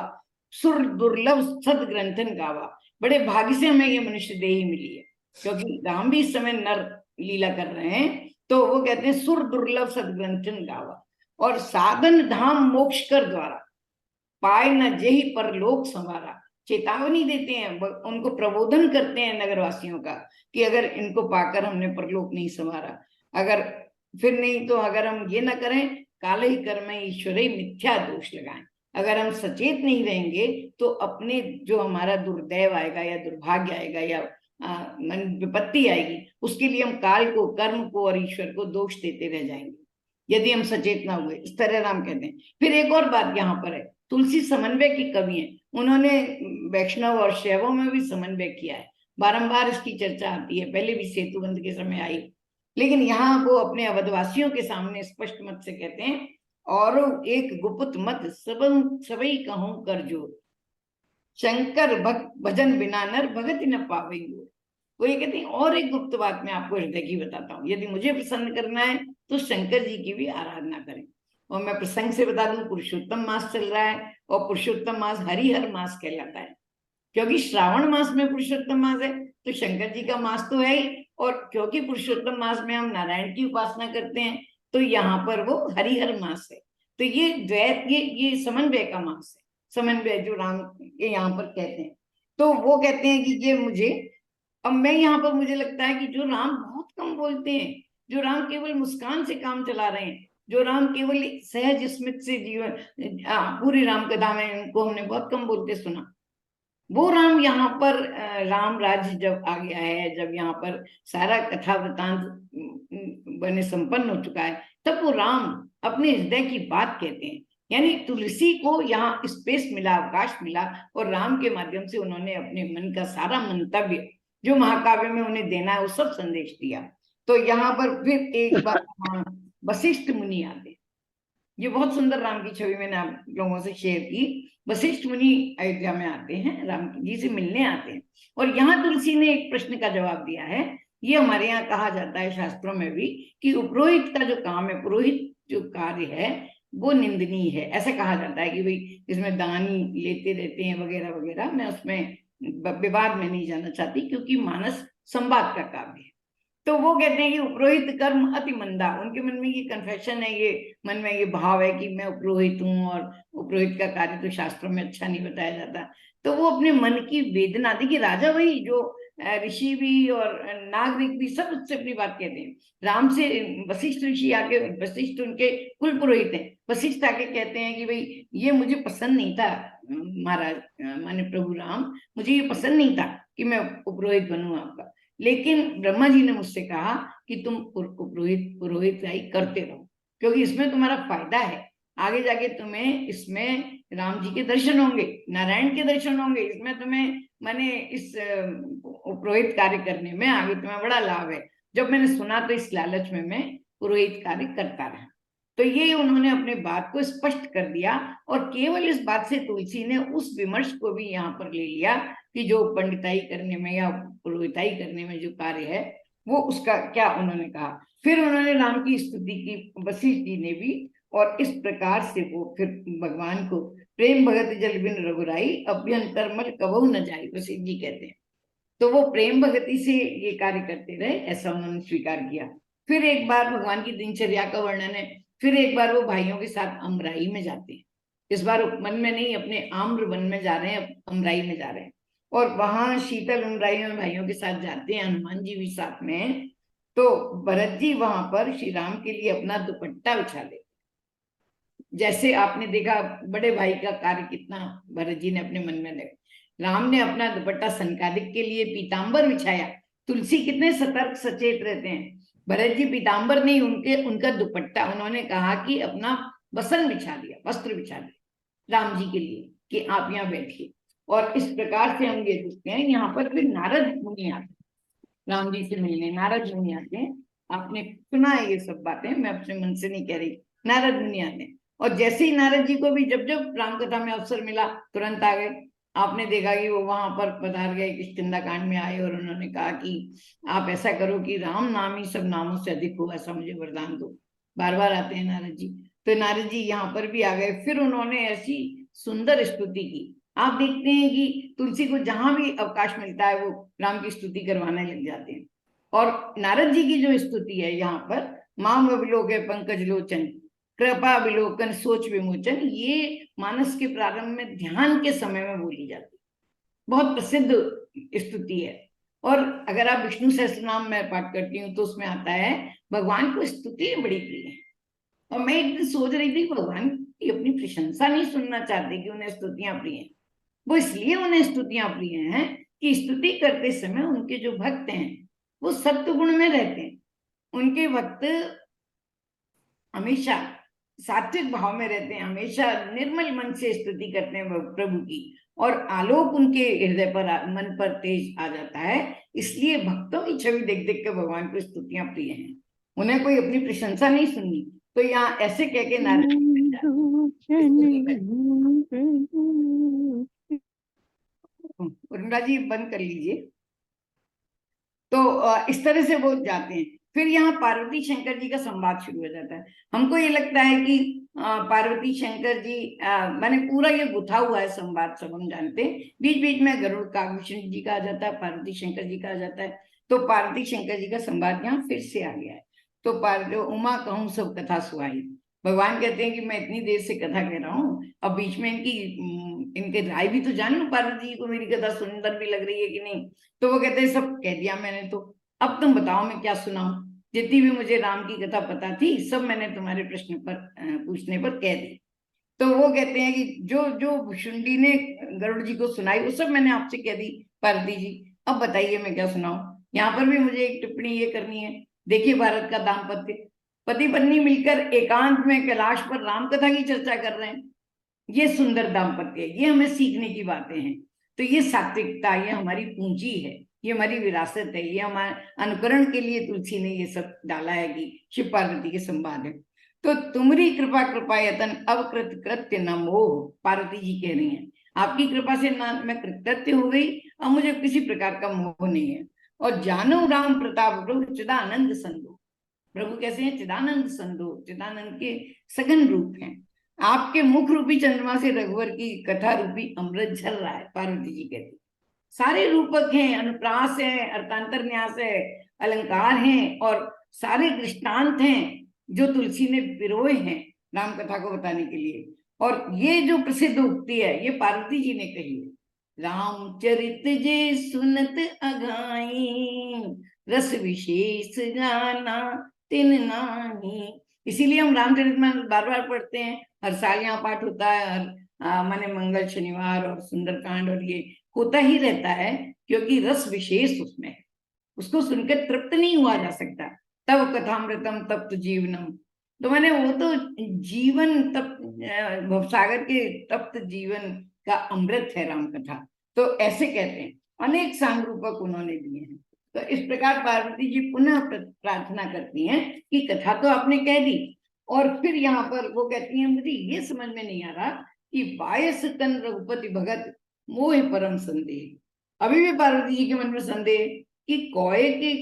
सुर दुर्लभ सद ग्रंथन गावा। बड़े भाग्य से हमें ये मनुष्य देही मिली है, क्योंकि राम भी इस समय नर लीला कर रहे हैं। तो वो कहते हैं सुर दुर्लभ सद ग्रंथन गावा, और साधन धाम मोक्ष कर द्वारा पाए न जेहि परलोक संवारा। चेतावनी देते हैं, उनको प्रबोधन करते हैं नगरवासियों का कि अगर इनको पाकर हमने परलोक नहीं संवारा, अगर फिर नहीं तो अगर हम ये ना करें, काले ही कर्म ईश्वर मिथ्या दोष लगाएं। अगर हम सचेत नहीं रहेंगे तो अपने जो हमारा दुर्दैव आएगा या दुर्भाग्य आएगा या विपत्ति आएगी, उसके लिए हम काल को, कर्म को और ईश्वर को दोष देते रह जाएंगे यदि हम सचेत ना हुए। इस तरह राम कहते हैं। फिर एक और बात यहाँ पर है, तुलसी समन्वय की कवि है, उन्होंने वैष्णव और शैवों में भी समन्वय किया है, बारंबार इसकी चर्चा आती है, पहले भी सेतुबंध के समय आई, लेकिन यहाँ वो अपने अवधवासियों के सामने स्पष्ट मत से कहते हैं और एक गुप्त मत सब सबई कहूं कर जोर, शंकर भजन बिना नर भगत न पावेंगे। वो ये कहते हैं और एक गुप्त बात मैं आपको हृदय की बताता हूँ, यदि मुझे प्रसन्न करना है तो शंकर जी की भी आराधना करें। और मैं प्रसंग से बता दूं, पुरुषोत्तम मास चल रहा है और पुरुषोत्तम मास हरिहर मास कहलाता है, क्योंकि श्रावण मास में पुरुषोत्तम मास है तो शंकर जी का मास तो है ही, और क्योंकि पुरुषोत्तम मास में हम नारायण की उपासना करते हैं तो यहाँ पर वो हरिहर मास है। तो ये द्वैत, ये समन्वय का मास है, समन्वय जो राम ये यहाँ पर कहते हैं। तो वो कहते हैं कि ये मुझे, अब मैं यहाँ पर मुझे लगता है कि जो राम बहुत कम बोलते हैं, जो राम केवल मुस्कान से काम चला रहे हैं, जो राम केवल सहज स्मित से जीवन, पूरी राम कथा में उनको हमने बहुत कम बोलते सुना, वो राम यहाँ पर राम राज्य जब आ गया है, जब यहाँ पर सारा कथा वृतांत बने संपन्न हो चुका है, तब वो राम अपने हृदय की बात कहते हैं। यानी तुलसी को यहाँ स्पेस मिला, अवकाश मिला, और राम के माध्यम से उन्होंने अपने मन का सारा मंतव्य जो महाकाव्य में उन्हें देना है वो सब संदेश दिया। तो यहाँ पर फिर एक बार वशिष्ठ मुनि आते, ये बहुत सुंदर राम की छवि मैंने आप लोगों से शेयर की। वशिष्ठ मुनि अयोध्या में आते हैं, राम जी से मिलने आते हैं, और यहाँ तुलसी ने एक प्रश्न का जवाब दिया है। ये हमारे यहाँ कहा जाता है शास्त्रों में भी कि उपरोहित का जो काम है, पुरोहित जो कार्य है वो निंदनीय है, ऐसा कहा जाता है कि भाई इसमें दानी लेते रहते हैं वगैरह वगैरह। मैं उसमें विवाद में नहीं जाना चाहती, क्योंकि मानस संवाद का काव्य है। तो वो कहते हैं कि उपरोहित कर्म अति मंदा, उनके मन में ये कन्फेशन है, ये मन में ये भाव है कि मैं उपरोहित हूँ और उपरोहित का कार्य तो शास्त्रों में अच्छा नहीं बताया जाता। तो वो अपने मन की वेदना, देखिए राजा वही जो ऋषि भी और नागरिक भी सब उससे अपनी बात कहते हैं। राम से वशिष्ठ ऋषि आके, वशिष्ठ उनके कुल पुरोहित हैं, वशिष्ठ आके कहते हैं कि भाई ये मुझे पसंद नहीं था महाराज, माने प्रभु राम, मुझे ये पसंद नहीं था कि मैं उपरोहित बनूं आपका, लेकिन ब्रह्मा जी ने मुझसे कहा कि तुम पुरोहित करते रहो, क्योंकि इसमें तुम्हारा फायदा है, आगे जाके तुम्हें इसमें राम जी के दर्शन होंगे, नारायण के दर्शन होंगे, इसमें तुम्हें माने इस पुरोहित कार्य करने में आगे तुम्हें बड़ा लाभ है। जब मैंने सुना तो इस लालच में मैं पुरोहित कार्य करता रहा। तो ये उन्होंने अपने बात को स्पष्ट कर दिया, और केवल इस बात से तुलसी ने उस विमर्श को भी यहाँ पर ले लिया कि जो पंडिताई करने में या पुरोहिताई करने में जो कार्य है वो उसका क्या उन्होंने कहा। फिर उन्होंने राम की स्तुति की वशिष्ठ जी ने भी, और इस प्रकार से वो फिर भगवान को प्रेम भगत जल बिन रघुराई अभ्यंतर मल कबहु न जाए, वशिष्ठ जी कहते हैं। तो वो प्रेम भगति से ये कार्य करते रहे, ऐसा उन्होंने स्वीकार किया। फिर एक बार भगवान की दिनचर्या का वर्णन है, फिर एक बार वो भाइयों के साथ अमराई में जाते हैं, इस बार वन में नहीं अपने आम्र वन में जा रहे हैं, अमराई में जा रहे हैं, और वहां शीतल अमराई में भाइयों के साथ जाते हैं, हनुमान जी भी साथ में। तो भरत जी वहां पर श्री राम के लिए अपना दुपट्टा बिछा ले, जैसे आपने देखा बड़े भाई का कार्य कितना भरत जी ने अपने मन में देखा, राम ने अपना दुपट्टा संकादिक के लिए पीताम्बर बिछाया। तुलसी कितने सतर्क सचेत रहते हैं, भरत जी पीताम्बर नहीं, उनका दुपट्टा, उन्होंने कहा कि अपना वसन बिछा दिया, वस्त्र बिछा दिया राम जी के लिए कि आप यहाँ बैठिए। और इस प्रकार से हम ये देखते हैं यहाँ पर फिर नारद मुनि आते, राम जी से मिलने नारद मुनि आते हैं। आपने सुना है ये सब बातें, मैं अपने मन से नहीं कह रही, नारद मुनि आते हैं। और जैसे ही नारद जी को भी जब जब राम कथा में अवसर मिला तुरंत आ गए। आपने देखा कि वो वहां पर पधार गए, किष्किंधा कांड में आए और उन्होंने कहा कि आप ऐसा करो कि राम नाम ही सब नामों से अधिक हो, ऐसा मुझे वरदान दो। बार बार आते हैं नारद जी, तो नारद जी यहाँ पर भी आ गए। फिर उन्होंने ऐसी सुंदर स्तुति की, आप देखते हैं कि तुलसी को जहां भी अवकाश मिलता है वो राम की स्तुति करवाने लग जाते हैं। और नारद जी की जो स्तुति है यहाँ पर, माम अविलोके पंकज लोचन कृपा विलोकन सोच विमोचन, ये मानस के प्रारंभ में ध्यान के समय में बोली जाती है, बहुत प्रसिद्ध स्तुति है। और अगर आप विष्णु सहस्त्रनाम में पाठ करती हूँ तो उसमें आता है भगवान को स्तुति बड़ी प्रिय है। और मैं एक दिन सोच रही थी भगवान की अपनी प्रशंसा नहीं सुनना चाहते कि उन्हें स्तुतियां प्रिय हैं, वो इसलिए उन्हें स्तुतियां प्रिय हैं कि स्तुति करते समय उनके जो भक्त हैं वो सत्व गुण में रहते हैं, उनके भक्त हमेशा सात्विक भाव में रहते हैं, हमेशा निर्मल मन से स्तुति करते हैं प्रभु की, और आलोक उनके हृदय पर मन पर तेज आ जाता है। इसलिए भक्तों की छवि देख देख के भगवान को स्तुतियां प्रिय हैं, उन्हें कोई अपनी प्रशंसा नहीं सुननी, तो यहाँ ऐसे कह के नारायण वरुणा जी बंद कर लीजिए। तो इस तरह से वो जाते हैं। फिर यहाँ पार्वती शंकर जी का संवाद शुरू हो जाता है। हमको ये लगता है कि पार्वती शंकर जी मैंने पूरा ये गुथा हुआ है संवाद, सब हम जानते हैं। बीच बीच में गरुड़ कागभूषण जी का आ जाता है, पार्वती शंकर जी का आ जाता है। तो पार्वती शंकर जी का संवाद यहाँ फिर से आ गया है। तो उमा कहूँ सब कथा सुहाई, भगवान कहते हैं कि मैं इतनी देर से कथा कह रहा हूँ, अब बीच में इनके राय भी तो जान लो, पार्वती जी को मेरी कथा सुंदर भी लग रही है कि नहीं। तो वो कहते हैं सब कह दिया मैंने, तो अब तुम बताओ मैं क्या सुनाऊं। जितनी भी मुझे राम की कथा पता थी सब मैंने तुम्हारे प्रश्न पर पूछने पर कह दी। तो वो कहते हैं कि जो जो शुंडी ने गरुड़ जी को सुनाई वो सब मैंने आपसे कह दी पार्वती जी, अब बताइए मैं क्या सुनाऊं। यहाँ पर भी मुझे एक टिप्पणी ये करनी है। देखिए भारत का दाम्पत्य, पति पत्नी मिलकर एकांत में कैलाश पर राम कथा की चर्चा कर रहे हैं, ये सुंदर दाम्पत्य है, ये हमें सीखने की बातें हैं। तो ये सात्विकता, ये हमारी पूंजी है, ये हमारी विरासत है, ये हमारे अनुकरण के लिए तुलसी ने ये सब डाला है कि शिव पार्वती के संवाद है। तो तुम्हारी कृपा कृपायतन अब कृतकृत्य न मोह, पार्वती जी कह रही हैं आपकी कृपा से ना मैं कृतकृत्य हो गई, अब मुझे किसी प्रकार का मोह नहीं है। और जानो राम प्रताप प्रभु चिदानंद संदो, प्रभु कैसे हैं? चिदानंद संदो, चिदानंद के सघन रूप हैं। आपके मुख रूपी चंद्रमा से रघुवर की कथा रूपी अमृत झल रहा है, पार्वती जी कहती। सारे रूपक हैं, अनुप्रास है, अर्थांतर न्यास है, अलंकार हैं और सारे दृष्टांत हैं जो तुलसी ने पिरोए हैं राम कथा को बताने के लिए। और ये जो प्रसिद्ध उक्ति है ये पार्वती जी ने कही है, रामचरित जे सुनत अघाई, रस विशेष जाना तिन नाही। इसीलिए हम रामचरितमानस बार बार पढ़ते हैं, हर साल यहाँ पाठ होता है, हर माने मंगल शनिवार और सुंदरकांड, और ये होता ही रहता है क्योंकि रस विशेष उसमें है, उसको सुनकर तृप्त नहीं हुआ जा सकता। तब कथामृतम तप्त जीवनम, तो मैंने वो तो जीवन तप्त भवसागर के तप्त जीवन का अमृत है राम कथा। तो ऐसे कहते हैं, अनेक सांग रूपक उन्होंने दिए हैं। तो इस प्रकार पार्वती जी पुनः प्रार्थना करती हैं कि कथा तो आपने कह दी, और फिर यहाँ पर वो कहती हैं मुझे ये समझ में नहीं आ रहा कि बायस तन रघुपति भगत मोह परम संदेह। अभी भी पार्वती जी के मन में संदेह कि कोय के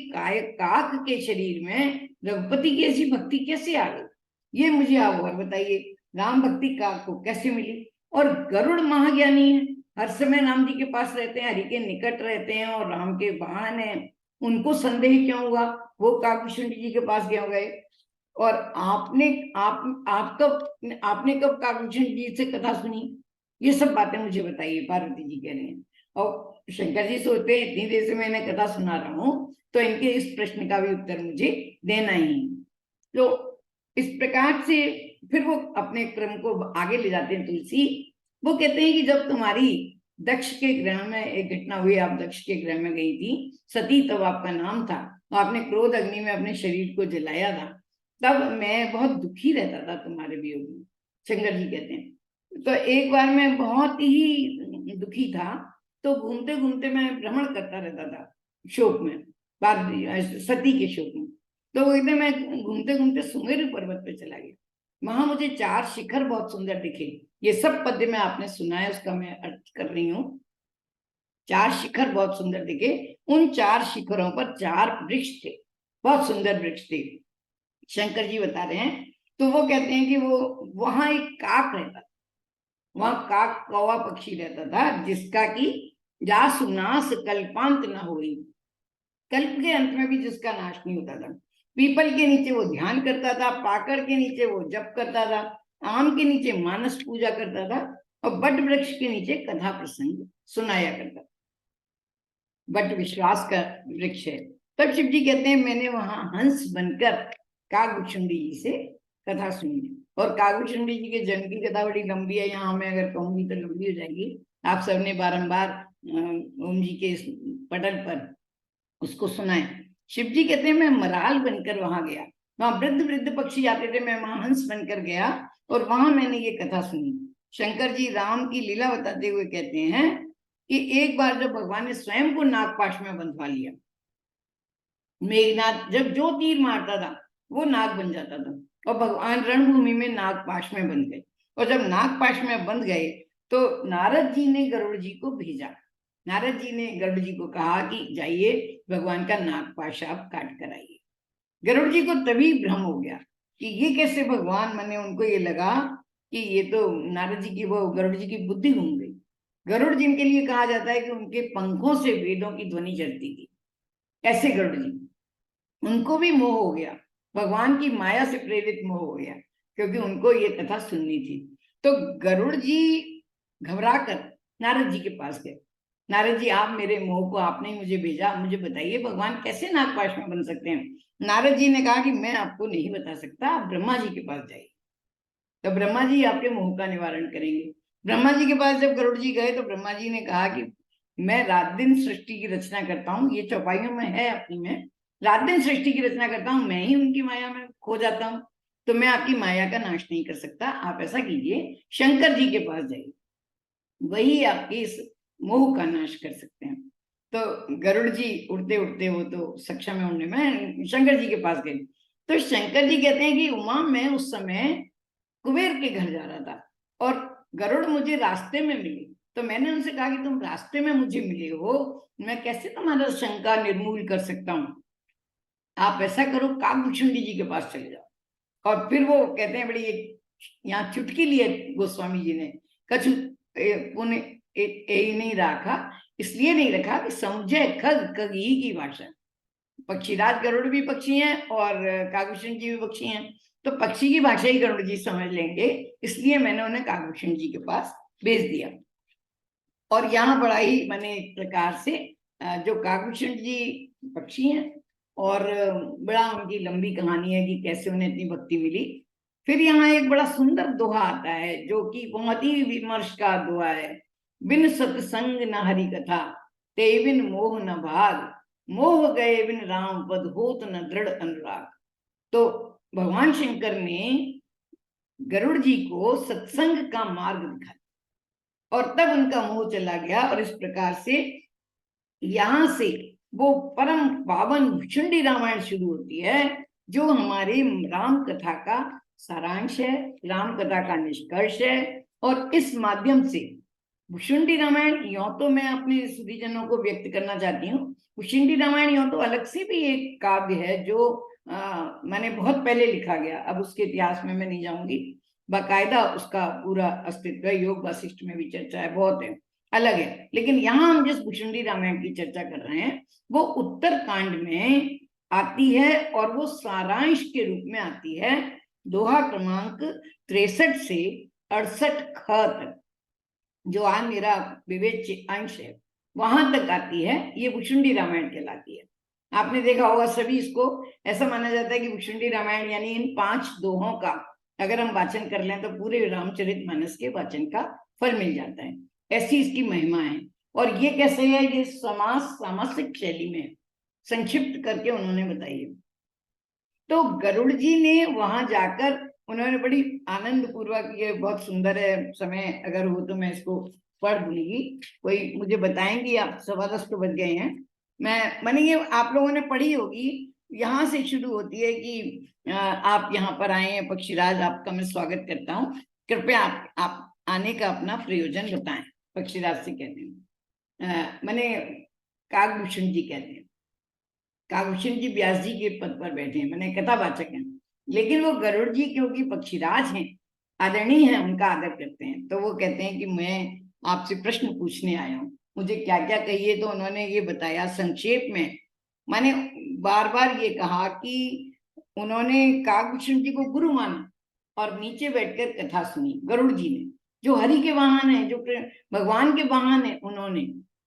काक के शरीर में रघुपति की ऐसी भक्ति कैसे आ गई, ये मुझे आप और बताइए। राम भक्ति काक को कैसे मिली? और गरुड़ महाज्ञानी है, हर समय राम जी के पास रहते हैं, हरि के निकट रहते हैं और राम के वाहन हैं, उनको संदेह क्यों हुआ? वो काकभूषण जी के पास क्यों गए? और आपने कब काकभूषण जी से कथा सुनी? ये सब बातें मुझे बताइए, पार्वती जी कह रहे हैं। और शंकर जी सोचते हैं इतनी देर से मैंने कथा सुना रहा हूँ तो इनके इस प्रश्न का भी उत्तर मुझे देना ही। तो इस प्रकार से फिर वो अपने क्रम को आगे ले जाते हैं तुलसी। वो कहते हैं कि जब तुम्हारी दक्ष के ग्रह में एक घटना हुई, आप दक्ष के ग्रह में गई थी, सती तब आपका नाम था, तो आपने क्रोध अग्नि में अपने शरीर को जलाया था, तब मैं बहुत दुखी रहता था तुम्हारे वियोग में, शंकर जी कहते हैं। तो एक बार मैं बहुत ही दुखी था, तो घूमते घूमते मैं भ्रमण करता रहता था शोक में, सती के शोक में। तो वो कहते मैं घूमते घूमते सुमेरु पर्वत पे चला गया, वहां मुझे 4 शिखर बहुत सुंदर दिखे। ये सब पद्य में आपने सुना है, उसका मैं अर्थ कर रही हूँ। 4 शिखर बहुत सुंदर दिखे, उन 4 शिखरों पर 4 वृक्ष थे, बहुत सुंदर वृक्ष थे, शंकर जी बता रहे हैं। तो वो कहते हैं कि वो वहां एक काक रहता था, वहां काक कौवा पक्षी रहता था, जिसका कि जासु नाश कल्पांत न होई, कल्प के अंत में भी जिसका नाश नहीं होता था। पीपल के नीचे वो ध्यान करता था, पाकड़ के नीचे वो जप करता था, आम के नीचे मानस पूजा करता था, और बट वृक्ष के नीचे कथा प्रसंग सुनाया करता था। बट विश्वास का वृक्ष है। तब शिव जी कहते हैं मैंने वहां हंस बनकर काकभूषुंडी जी से कथा सुनी। और काकभूषुंडी जी के जन्म की कथा बड़ी लंबी है, यहाँ मैं अगर कहूंगी तो लंबी हो जाएगी। आप सबने बारंबार ओम जी के पटल पर उसको सुनाए। शिव जी कहते हैं मैं मराल बनकर वहां गया, वहां वृद्ध वृद्ध पक्षी आते थे, मैं वहां हंस बनकर गया और वहां मैंने ये कथा सुनी। शंकर जी राम की लीला बताते हुए कहते हैं कि एक बार जब भगवान ने स्वयं को नागपाश में बंधवा लिया, मेघनाथ जब जो तीर मारता था वो नाग बन जाता था, और भगवान रणभूमि में नागपाश में बंध गए। और जब नागपाश में बंध गए तो नारद जी ने गरुड़ जी को भेजा। नारद जी ने गरुड़ जी को कहा कि जाइए भगवान का नागपाश आप काट कर आइए। गरुड़ जी को तभी भ्रम हो गया कि ये कैसे भगवान, माने उनको ये लगा कि ये तो नारद जी की, वो गरुड़ जी की बुद्धि घूम गई। गरुड़ जिनके लिए कहा जाता है कि उनके पंखों से वेदों की ध्वनि चलती थी, ऐसे गरुड़ जी, उनको भी मोह हो गया, भगवान की माया से प्रेरित मोह हो गया, क्योंकि उनको ये कथा सुननी थी। तो गरुड़ जी घबरा कर नारद जी के पास गए। नारद जी, आप मेरे मोह को, आपने ही मुझे भेजा, मुझे बताइए भगवान कैसे नागपाश में बन सकते हैं। नारद जी ने कहा कि मैं आपको नहीं बता सकता, आप ब्रह्मा जी के पास जाइए, तो ब्रह्मा जी आपके मोह का निवारण करेंगे। ब्रह्मा जी के पास जब गरुड़ जी गए तो ब्रह्मा जी ने कहा कि मैं रात दिन सृष्टि की रचना करता हूँ, ये चौपाइयों में है अपनी में, रात दिन सृष्टि की रचना करता हूँ, मैं ही उनकी माया में खो जाता हूँ, तो मैं आपकी माया का नाश नहीं कर सकता। आप ऐसा कीजिए, शंकर जी के पास जाइए, वही आपकी इस मोह का नाश कर सकते हैं। तो गरुड़ जी उड़ते उड़ते, वो तो सक्षम है उड़ने में, शंकर जी के पास गए। तो शंकर जी कहते हैं कि उमा, मैं उस समय कुबेर के घर जा रहा था और गरुड़ मुझे रास्ते में मिली, तो मैंने उनसे कहा कि तुम रास्ते में मुझे मिले हो, मैं कैसे तुम्हारा शंका निर्मूल कर सकता हूँ, आप ऐसा करो, काकभूषुंडी जी के पास चले जाओ। और फिर वो कहते हैं, बड़ी एक यहाँ चुटकी ली है गोस्वामी जी ने, कछु पुण्य नहीं रखा, इसलिए नहीं रखा कि समझे खग खगी की भाषा। पक्षीराज गरुड़ भी पक्षी हैं और काकभूषण जी भी पक्षी हैं, तो पक्षी की भाषा ही गरुड़ जी समझ लेंगे, इसलिए मैंने उन्हें काकभूषण जी के पास भेज दिया। और यहाँ बड़ा ही मैंने एक प्रकार से जो काकभूषण जी पक्षी हैं और बड़ा उनकी लंबी कहानी है कि कैसे उन्हें इतनी भक्ति मिली। फिर यहाँ एक बड़ा सुंदर दोहा आता है जो कि बहुत ही विमर्श का दोहा है। बिन सत्संग न हरि कथा, ते बिन मोह न भाग, मोह गए बिन राम पद, होत न दृढ़ अनुराग। तो भगवान शंकर ने गरुड़ जी को सत्संग का मार्ग दिखाया और तब उनका मोह चला गया। और इस प्रकार से यहां से वो परम पावन भुचुंडी रामायण शुरू होती है, जो हमारी राम कथा का सारांश है, राम कथा का निष्कर्ष है। और इस माध्यम से भुचुंडी रामायण, यो तो मैं अपने सुधीजनों को व्यक्त करना चाहती हूँ, भुचुंडी रामायण यो तो अलग से भी एक काव्य है जो मैंने बहुत पहले लिखा गया, अब उसके इतिहास में मैं नहीं जाऊंगी, बाकायदा उसका पूरा अस्तित्व योग वशिष्ठ में भी चर्चा है, बहुत है, अलग है। लेकिन यहाँ हम जिस भुचुंडी रामायण की चर्चा कर रहे हैं वो उत्तर कांड में आती है और वो सारांश के रूप में आती है, दोहा क्रमांक 63 से 68 ख तक, जो आज मेरा विवेच्य अंश है, वहां तक आती है। ये भुचुंडी रामायण कहलाती है। आपने देखा होगा, सभी इसको ऐसा माना जाता है कि भुचुंडी रामायण यानी इन 5 दोहों का अगर हम वाचन कर लें तो पूरे रामचरितमानस के वाचन का फल मिल जाता है, ऐसी इसकी महिमा है। और ये कैसे है, ये समास सामासिक शैली में संक्षिप्त करके उन्होंने बताई है। तो गरुड़ जी ने वहां जाकर उन्होंने बड़ी आनंद पूर्वक, ये बहुत सुंदर है, समय अगर हो तो मैं इसको पढ़ दूंगी, कोई मुझे बताएंगी, आप 10:15 तो बज गए हैं, मैंने ये आप लोगों ने पढ़ी होगी, यहाँ से शुरू होती है कि आप यहाँ पर आए हैं पक्षीराज, आपका मैं स्वागत करता हूँ, कृपया आप आने का अपना प्रयोजन बताएं। पक्षीराज से कहते हैं, मैंने काकभूषण जी कहते हैं, काकभूषण जी व्यास जी के पद पर बैठे हैं, मैंने कथावाचक हैं, लेकिन वो गरुड़ जी क्योंकि पक्षीराज हैं, आदरणीय हैं, उनका आदर करते हैं, तो वो कहते हैं कि मैं आपसे प्रश्न पूछने आया हूँ, मुझे क्या क्या कहिए। तो उन्होंने ये बताया संक्षेप में, मैंने बार बार ये कहा कि उन्होंने काकभूषण जी को गुरु माना और नीचे बैठकर कथा सुनी। गरुड़ जी ने, जो हरि के वाहन है, जो भगवान के वाहन है, उन्होंने,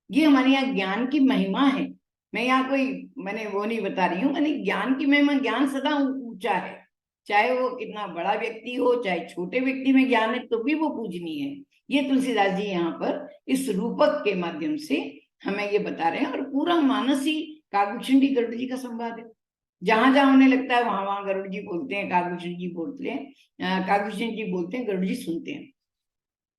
ये हमारे यहाँ ज्ञान की महिमा है। मैं यहाँ कोई मैंने वो नहीं बता रही हूँ, मैंने ज्ञान की महिमा, ज्ञान सदा ऊंचा है, चाहे वो कितना बड़ा व्यक्ति हो, चाहे छोटे व्यक्ति में ज्ञान है तो भी वो पूजनीय है। ये तुलसीदास जी यहाँ पर इस रूपक के माध्यम से हमें ये बता रहे हैं। और पूरा मानस ही काकभूषण जी गरुड़ जी का संवाद है, जहां जहां उन्हें लगता है वहां वहां गरुड़ जी बोलते हैं, काकभूषण जी बोलते हैं, काकभूषण जी बोलते हैं, गरुड़ जी सुनते हैं।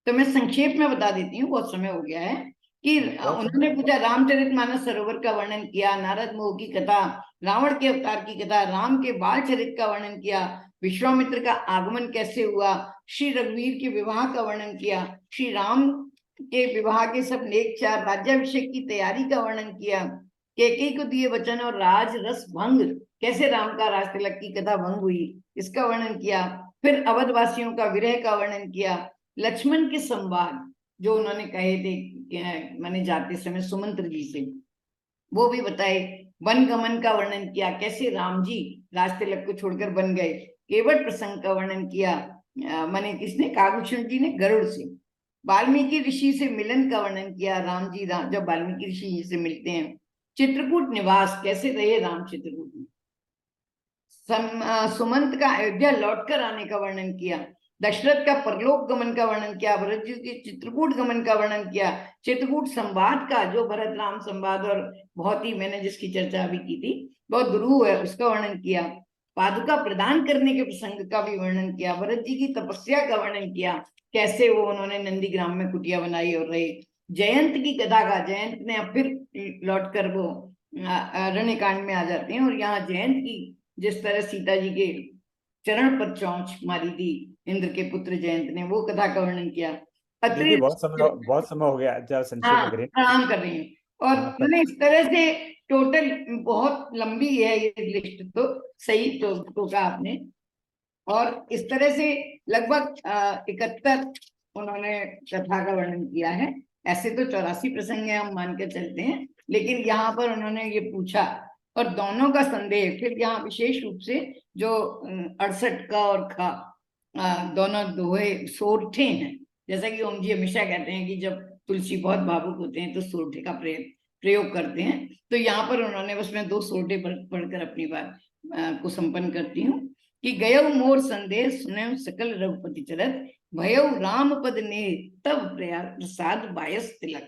तो मैं संक्षेप में बता देती हूँ, बहुत समय हो गया है, कि उन्होंने पूछा, रामचरितमानस सरोवर का वर्णन किया, नारद मोह की कथा, रावण के अवतार की कथा, राम के बाल चरित का वर्णन किया, विश्वामित्र का आगमन कैसे हुआ, श्री रघुवीर के विवाह का वर्णन किया, श्री राम के विवाह के सब नेक चार राज्याभिषेक की तैयारी का वर्णन किया, कैकेयी को दिए वचन और राज रस भंग, कैसे राम का राज तिलक की कथा भंग हुई, इसका वर्णन किया। फिर अवधवासियों का विरह का वर्णन किया, लक्ष्मण के संवाद जो उन्होंने कहे थे माने जाते समय सुमंत्र जी से, वो भी बताए। वन गमन का वर्णन किया, कैसे राम जी राज तिलक को छोड़कर बन गए। केवट प्रसंग का वर्णन किया, माने किसने, काकभूषण जी ने गरुड़ से। वाल्मीकि ऋषि से मिलन का वर्णन किया, राम जी जब वाल्मीकि ऋषि से मिलते हैं। चित्रकूट निवास, कैसे रहे राम चित्रकूट में। सुमंत का अयोध्या लौटकर आने का वर्णन किया। दशरथ का परलोक गमन का वर्णन किया, भरत जी के चित्रकूट गमन का वर्णन किया। चित्रकूट संवाद का, जो भरत राम संवाद और बहुत ही मैंने जिसकी चर्चा अभी की थी, बहुत दुरूह है, उसका वर्णन किया। पादुका प्रदान करने के प्रसंग का भी वर्णन किया। भरत जी की तपस्या का वर्णन किया, कैसे वो उन्होंने नंदीग्राम में कुटिया बनाई और रहे। जयंत की कथा का, जयंत ने अब फिर लौटकर वो अरण्यकांड में आ जाते हैं, और यहाँ जयंत की जिस तरह सीता जी के चरण पर चौंच मारी थी इंद्र के पुत्र जयंत ने, वो कथा का वर्णन किया। दीदी बहुत समय हो गया, जरा संक्षेप में करें। प्रणाम कर रही हूँ। और मैंने इस तरह से टोटल बहुत लंबी है ये लिस्ट, तो सही तो कहा आपने। और इस तरह से लगभग 71 उन्होंने कथा का वर्णन किया है। ऐसे तो 84 प्रसंग है, हम मान के चलते हैं, लेकिन यहाँ पर उन्होंने ये पूछा और दोनों का संदेह। फिर यहाँ विशेष रूप से जो 68 का और खा दोनों दोहे सोरठे हैं। जैसा कि ओम जी हमेशा कहते हैं कि जब तुलसी बहुत भावुक होते हैं तो सोरठे का प्रयोग करते हैं, तो यहाँ पर उन्होंने उसमें 2 सोरठे पढ़कर अपनी बात को संपन्न करती हूँ कि गयो मोर संदेह सुने सकल रघुपति चलत, भयो राम पद ने तब प्रसाद बायस तिलक,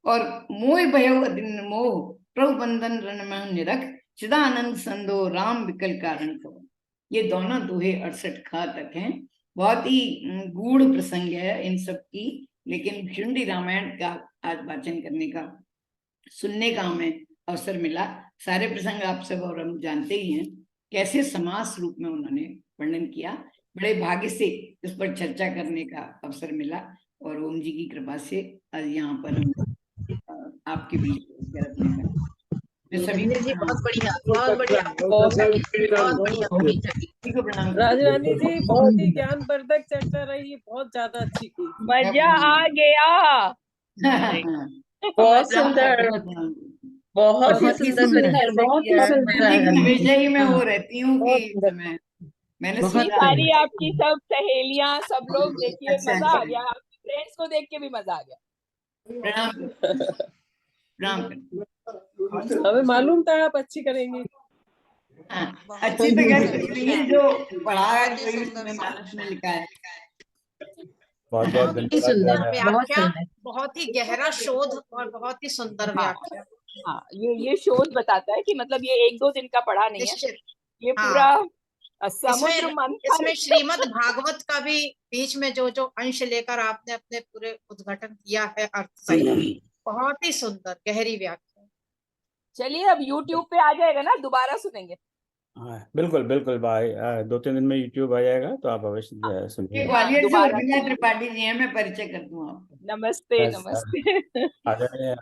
और मोह भयो अदिन मोह प्रभु बंधन रण में निरख, चिदानंद संदो राम विकल कारण कहो। ये दोनों दोहे 68 खा तक हैं। बहुत ही गूढ़ प्रसंग है इन सब की, लेकिन भिषुंडी रामायण का आज वाचन करने का, सुनने का हमें अवसर मिला। सारे प्रसंग आप सब और हम जानते ही हैं, कैसे समास रूप में उन्होंने वर्णन किया। बड़े भाग्य से इस पर चर्चा करने का अवसर मिला, और ओम जी की कृपा से आज यहाँ पर आपके बीच सभी जी बहुत बढ़िया, बहुत बढ़िया, राजरानी जी बहुत ही ज्ञानवर्धक चर्चा रही, बहुत ज्यादा अच्छी थी, मजा आ गया। बहुत सुंदर, बहुत ही सुंदर, बहुत ही सुंदर। हमेशा ही मैं वो रहती हूँ कि मैंने सारी आपकी सब सहेलियां, सब लोग देखिए, मजा आ गया। आपके फ्रेंड्स को देख के भी मजा आ गया। प्रणाम। हमें मालूम था आप अच्छी करेंगी। अच्छी तो जो पढ़ा है मानस में लिखा है। बहुत बहुत सुंदर धन्यवाद। बहुत ही गहरा शोध और बहुत ही सुंदर व्याख्या। हाँ, ये शोध बताता है कि मतलब ये 1-2 दिन का पढ़ा नहीं है, ये पूरा समुद्र मंथन। इसमें श्रीमद् भागवत का भी बीच में जो अंश लेकर आपने अपने पूरे उद्घाटन किया है अर्थ सहित, बहुत ही सुंदर गहरी व्याख्या। चलिए अब YouTube पे आ जाएगा ना, दोबारा सुनेंगे। हाँ बिल्कुल बिल्कुल भाई, 2-3 दिन में YouTube आ जाएगा, तो आप अवश्य सुनिए। ग्वालियर से उर्मिला त्रिपाठी जी हैं, मैं परिचय कर दूं आपको। नमस्ते नमस्ते। आदरणीय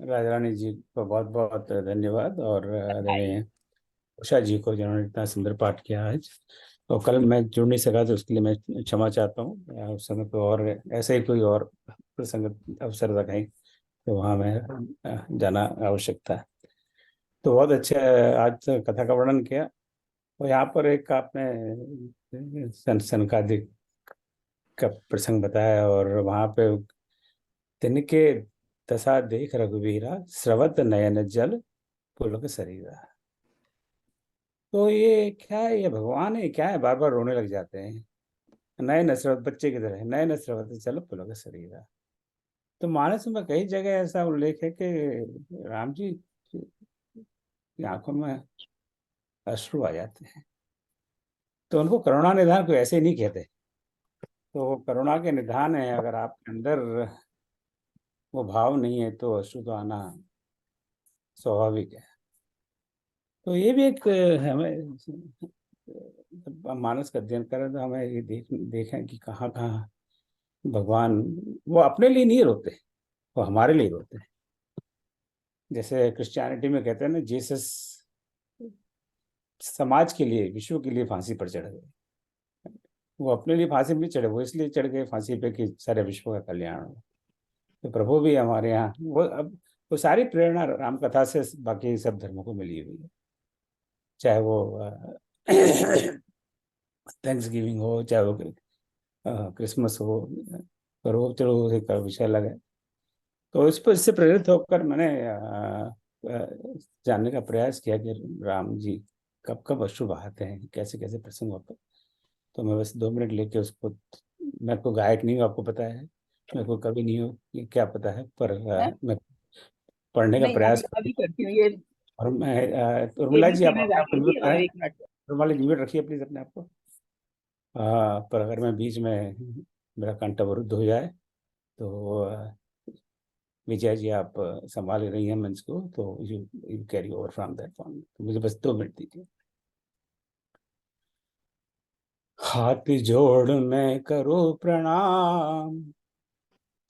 राजरानी जी को बहुत बहुत धन्यवाद, और आदरणीय उषा जी को जिन्होंने इतना सुंदर पाठ किया आज। और कल मैं जुड़ नहीं सका, तो उसके लिए मैं क्षमा चाहता हूँ। उस समय को और ऐसे ही कोई और प्रसंग अवसर रखें तो वहाँ मैं जाना आवश्यक था। तो बहुत अच्छा आज कथा का वर्णन किया। और यहाँ पर एक आपने सनकादिक का प्रसंग बताया, और वहाँ पे तिनके दशा देख रघुवीरा, स्रवत नयन जल पुलक शरीरा। तो ये क्या है, ये भगवान है क्या है, बार बार रोने लग जाते हैं, नयन स्रवत, बच्चे की तरह नयन स्रवत जल पुलक शरीरा। तो मानस में कई जगह ऐसा उल्लेख है कि राम जी की आंखों में अश्रु आ जाते हैं, तो उनको करुणा निधान को ऐसे नहीं कहते। तो करुणा के निधान है, अगर आपके अंदर वो भाव नहीं है तो अश्रु तो आना स्वाभाविक है। तो ये भी एक हमें जब हम मानस का अध्ययन करें तो हमें ये देखें कि कहाँ कहाँ भगवान वो अपने लिए नहीं रोते, वो हमारे लिए रोते हैं। जैसे क्रिश्चियनिटी में कहते हैं ना, जीसस समाज के लिए, विश्व के लिए फांसी पर चढ़ गए। वो अपने लिए फांसी पर चढ़े, वो इसलिए चढ़ गए फांसी पे कि सारे विश्व का कल्याण हो। तो प्रभु भी हमारे यहाँ वो सारी प्रेरणा राम कथा से बाकी सब धर्मों को मिली हुई है। चाहे वो थैंक्स गिविंग हो, चाहे वो क्रिसमस हो, पर वो चलो एक विषय अलग है। तो इस पर इससे प्रेरित होकर मैंने जानने का प्रयास किया कि राम जी कब कब अश्रु बहाते हैं, कैसे कैसे प्रसंग होते हैं। तो मैं बस 2 मिनट लेके उसको, मैं को गायक नहीं हूँ, आपको पता है, मेरे को कभी नहीं हो ये क्या पता है, पर मैं पढ़ने का नहीं, प्रयास अभी करती हूँ ये और मैं उर्मिला जी, आप में अपने आप को म्यूट और करें, 1 मिनट। उर्मिला जी म्यूट रखिए प्लीज अपने आप को। पर अगर मैं बीच में मेरा कंठ अवरुद्ध हो जाए तो विजय जी आप संभाल रही हैं मंच को, तो you carry over from that point. तो मुझे बस 2 मिनट दीजिए। हाथ जोड़ मैं करो प्रणाम,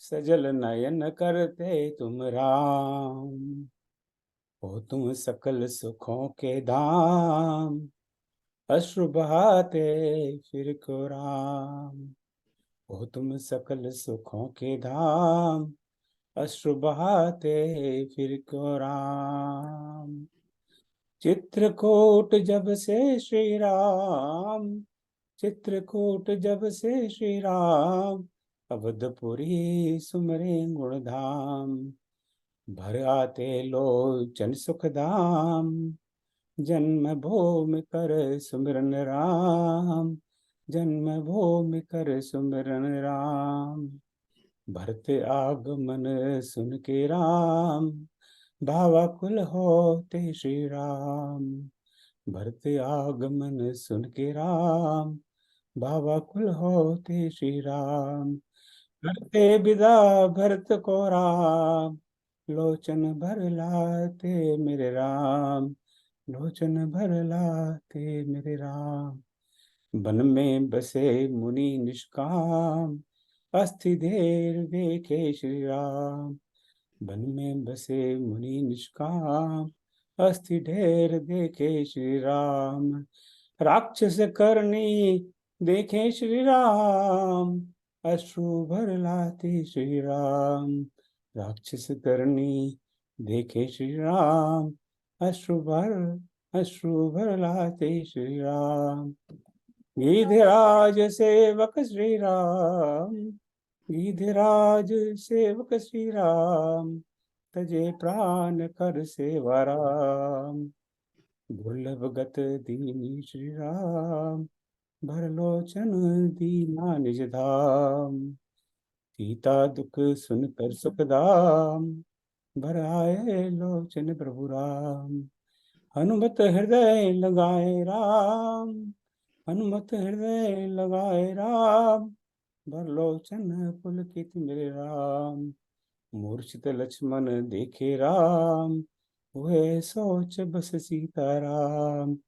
सजल नयन करते तुम राम, हो तुम सकल सुखों के धाम, अश्रु बहाते फिर को राम, हो तुम सकल सुखों के धाम, अश्रु बहाते फिर को राम। चित्रकूट जब से श्री राम, चित्रकूट जब से श्री राम, अवधपुरी सुमरे गुणधाम, भर आते लोचन सुखधाम, जन्म भूमि कर सुमिरन राम, जन्म भूमि कर सुमिरन राम, भरत आगमन सुन के राम, भावाकुल होते श्री राम, भरत आगमन सुन के राम, भावाकुल होते श्री राम, करते विदा भरत को राम, लोचन भर लाते मेरे राम, लोचन भर लाते मेरे राम, वन में बसे मुनि निष्काम, अस्थि देर देखे श्री राम, वन में बसे मुनि निष्काम, अस्थि ढेर देखे श्री राम, राक्षस करनी देखे श्री राम, अश्रु भर लाते श्री राम, राक्षस करनी देखे श्री राम, अश्रु भर लाते श्री राम, गिरिराज सेवक श्री राम, गिरिराज सेवक श्री राम, तजे प्राण कर सेवा राम, दुर्लभ गत दीनी श्री राम, भर लोचन दीना निज धाम, सीता दुख सुनकर सुखदाम, भर आए लोचन प्रभु राम, हनुमत हृदय लगाए राम, हनुमत हृदय लगाए राम, भर लोचन पुलकित मेरे राम, मूर्छित लक्ष्मण देखे राम, हुए सोच बस सीता राम,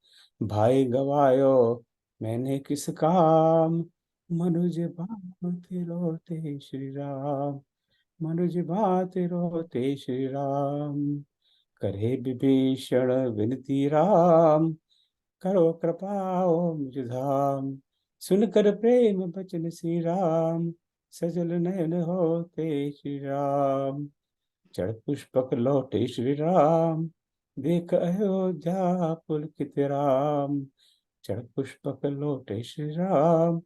भाई गवायो मैंने किस काम, मनुज भांति रोते श्री राम, मनुज भांति रोते श्री राम, करे विभीषण विनती राम, करो कृपा ओ मुझ धाम, सुनकर प्रेम बचन श्री राम, सजल नयन होते श्री राम, चढ़ पुष्पक लौटे श्री राम, देख अयोध्या पुलकित राम, चढ़ पुष्पक लौटे श्री राम,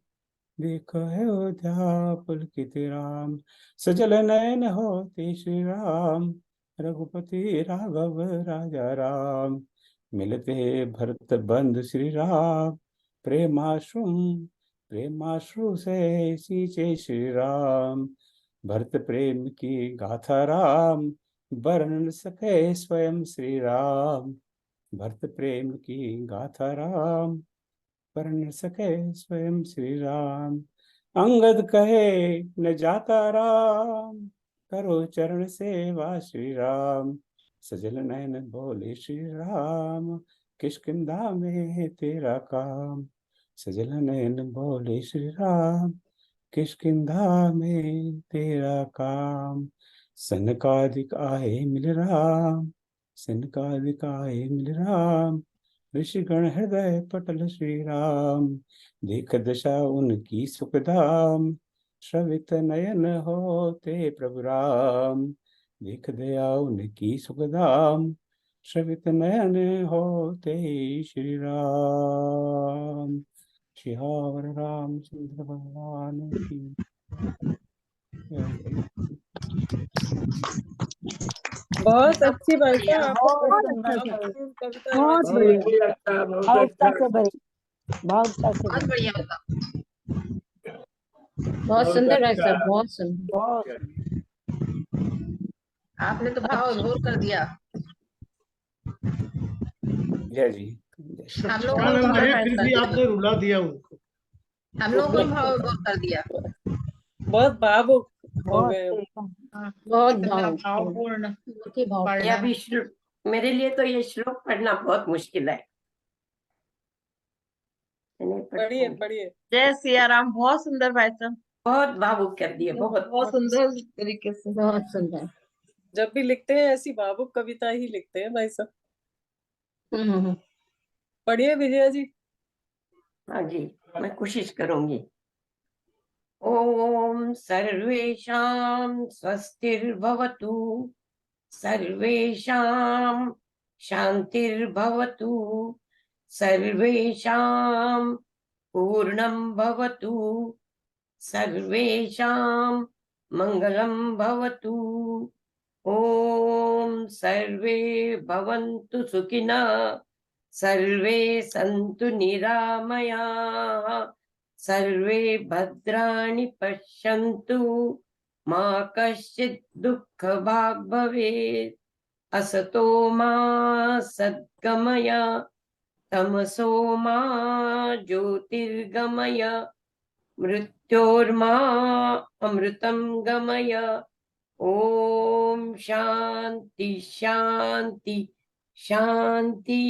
देख अयोध्या पुलकित राम, सजल नयन होते श्री राम, रघुपति राघव राजा राम, मिलते भरत बंधु श्री राम, प्रेमाश्रु से सींचे श्री राम, भरत प्रेम की गाथा राम, वर्णन सके स्वयं श्री राम, भरत प्रेम की गाथा राम, वर्ण सके स्वयं श्री राम, अंगद कहे न जाता राम, करो चरण सेवा श्री राम, सजल नयन बोले श्री राम, किष्किंधा में तेरा काम। सजल नयन बोले श्री राम, किष्किंधा में तेरा काम। सनकादिक आए मिल राम, सनकादिक आए मिल राम। ऋषिगण हृदय पटल श्री राम, देख दशा उनकी सुखधाम। श्रवित नयन होते प्रभु राम, देख दया उनकी सुखधाम। श्रवित नयन होते श्री राम। सियावर रामचंद्र भगवान की जय। बहुत अच्छी भाषा आपने बहुत अच्छा बहुत था, खूब कविता बहुत वाची है। बढ़िया, अच्छा, बहुत भावुकता अच्छा, से भरी, भावुकता से बहुत भरी, बढ़िया होगा। बहुत सुंदर है अच्छा। सर, बहुत सुंदर। बहुत आपने तो भाव विभोर कर दिया। जय जी। हम लोग को भी सच्चिदानंद भाव है, विभोर फिर कर भी दिया। आपने रुला दिया उनको। हम लोग को भी भाव विभोर कर दिया। बहुत भावुक हो बहुत गए। एकदम। बहुत कितना भाव भावपूर्ण ये वर्णन। अभी मेरे लिए तो ये श्लोक पढ़ना बहुत मुश्किल है। नहीं पढ़ बढ़िए पाऊंगी। बढ़िए। जय सिया राम, बहुत सुंदर भाई साहब, बहुत भावुक कर दिए, बहुत बहुत सुंदर तरीके से। बहुत सुंदर। जब भी लिखते हैं ऐसी भावुक कविता ही लिखते हैं भाई साहब। पढ़िए विजया जी। हाँ जी, मैं कोशिश करूंगी। ओम सर्वेषां स्वस्तिर्भवतु, सर्वेषां शांतिर्भवतु, सर्वेषां पूर्णं भवतु, सर्वेषां मंगलं भवतु। ओम सर्वे भवन्तु सुखिनः, सर्वे सन्तु निरामयाः, सर्वे भद्राणि पश्यन्तु, मा कश्चित् दुःखभाग् भवेत्। असतो मा सद्गमय, तमसो मा ज्योतिर्गमय, मृत्योर्मा अमृतं गमय। ओम शांति शांति शांति।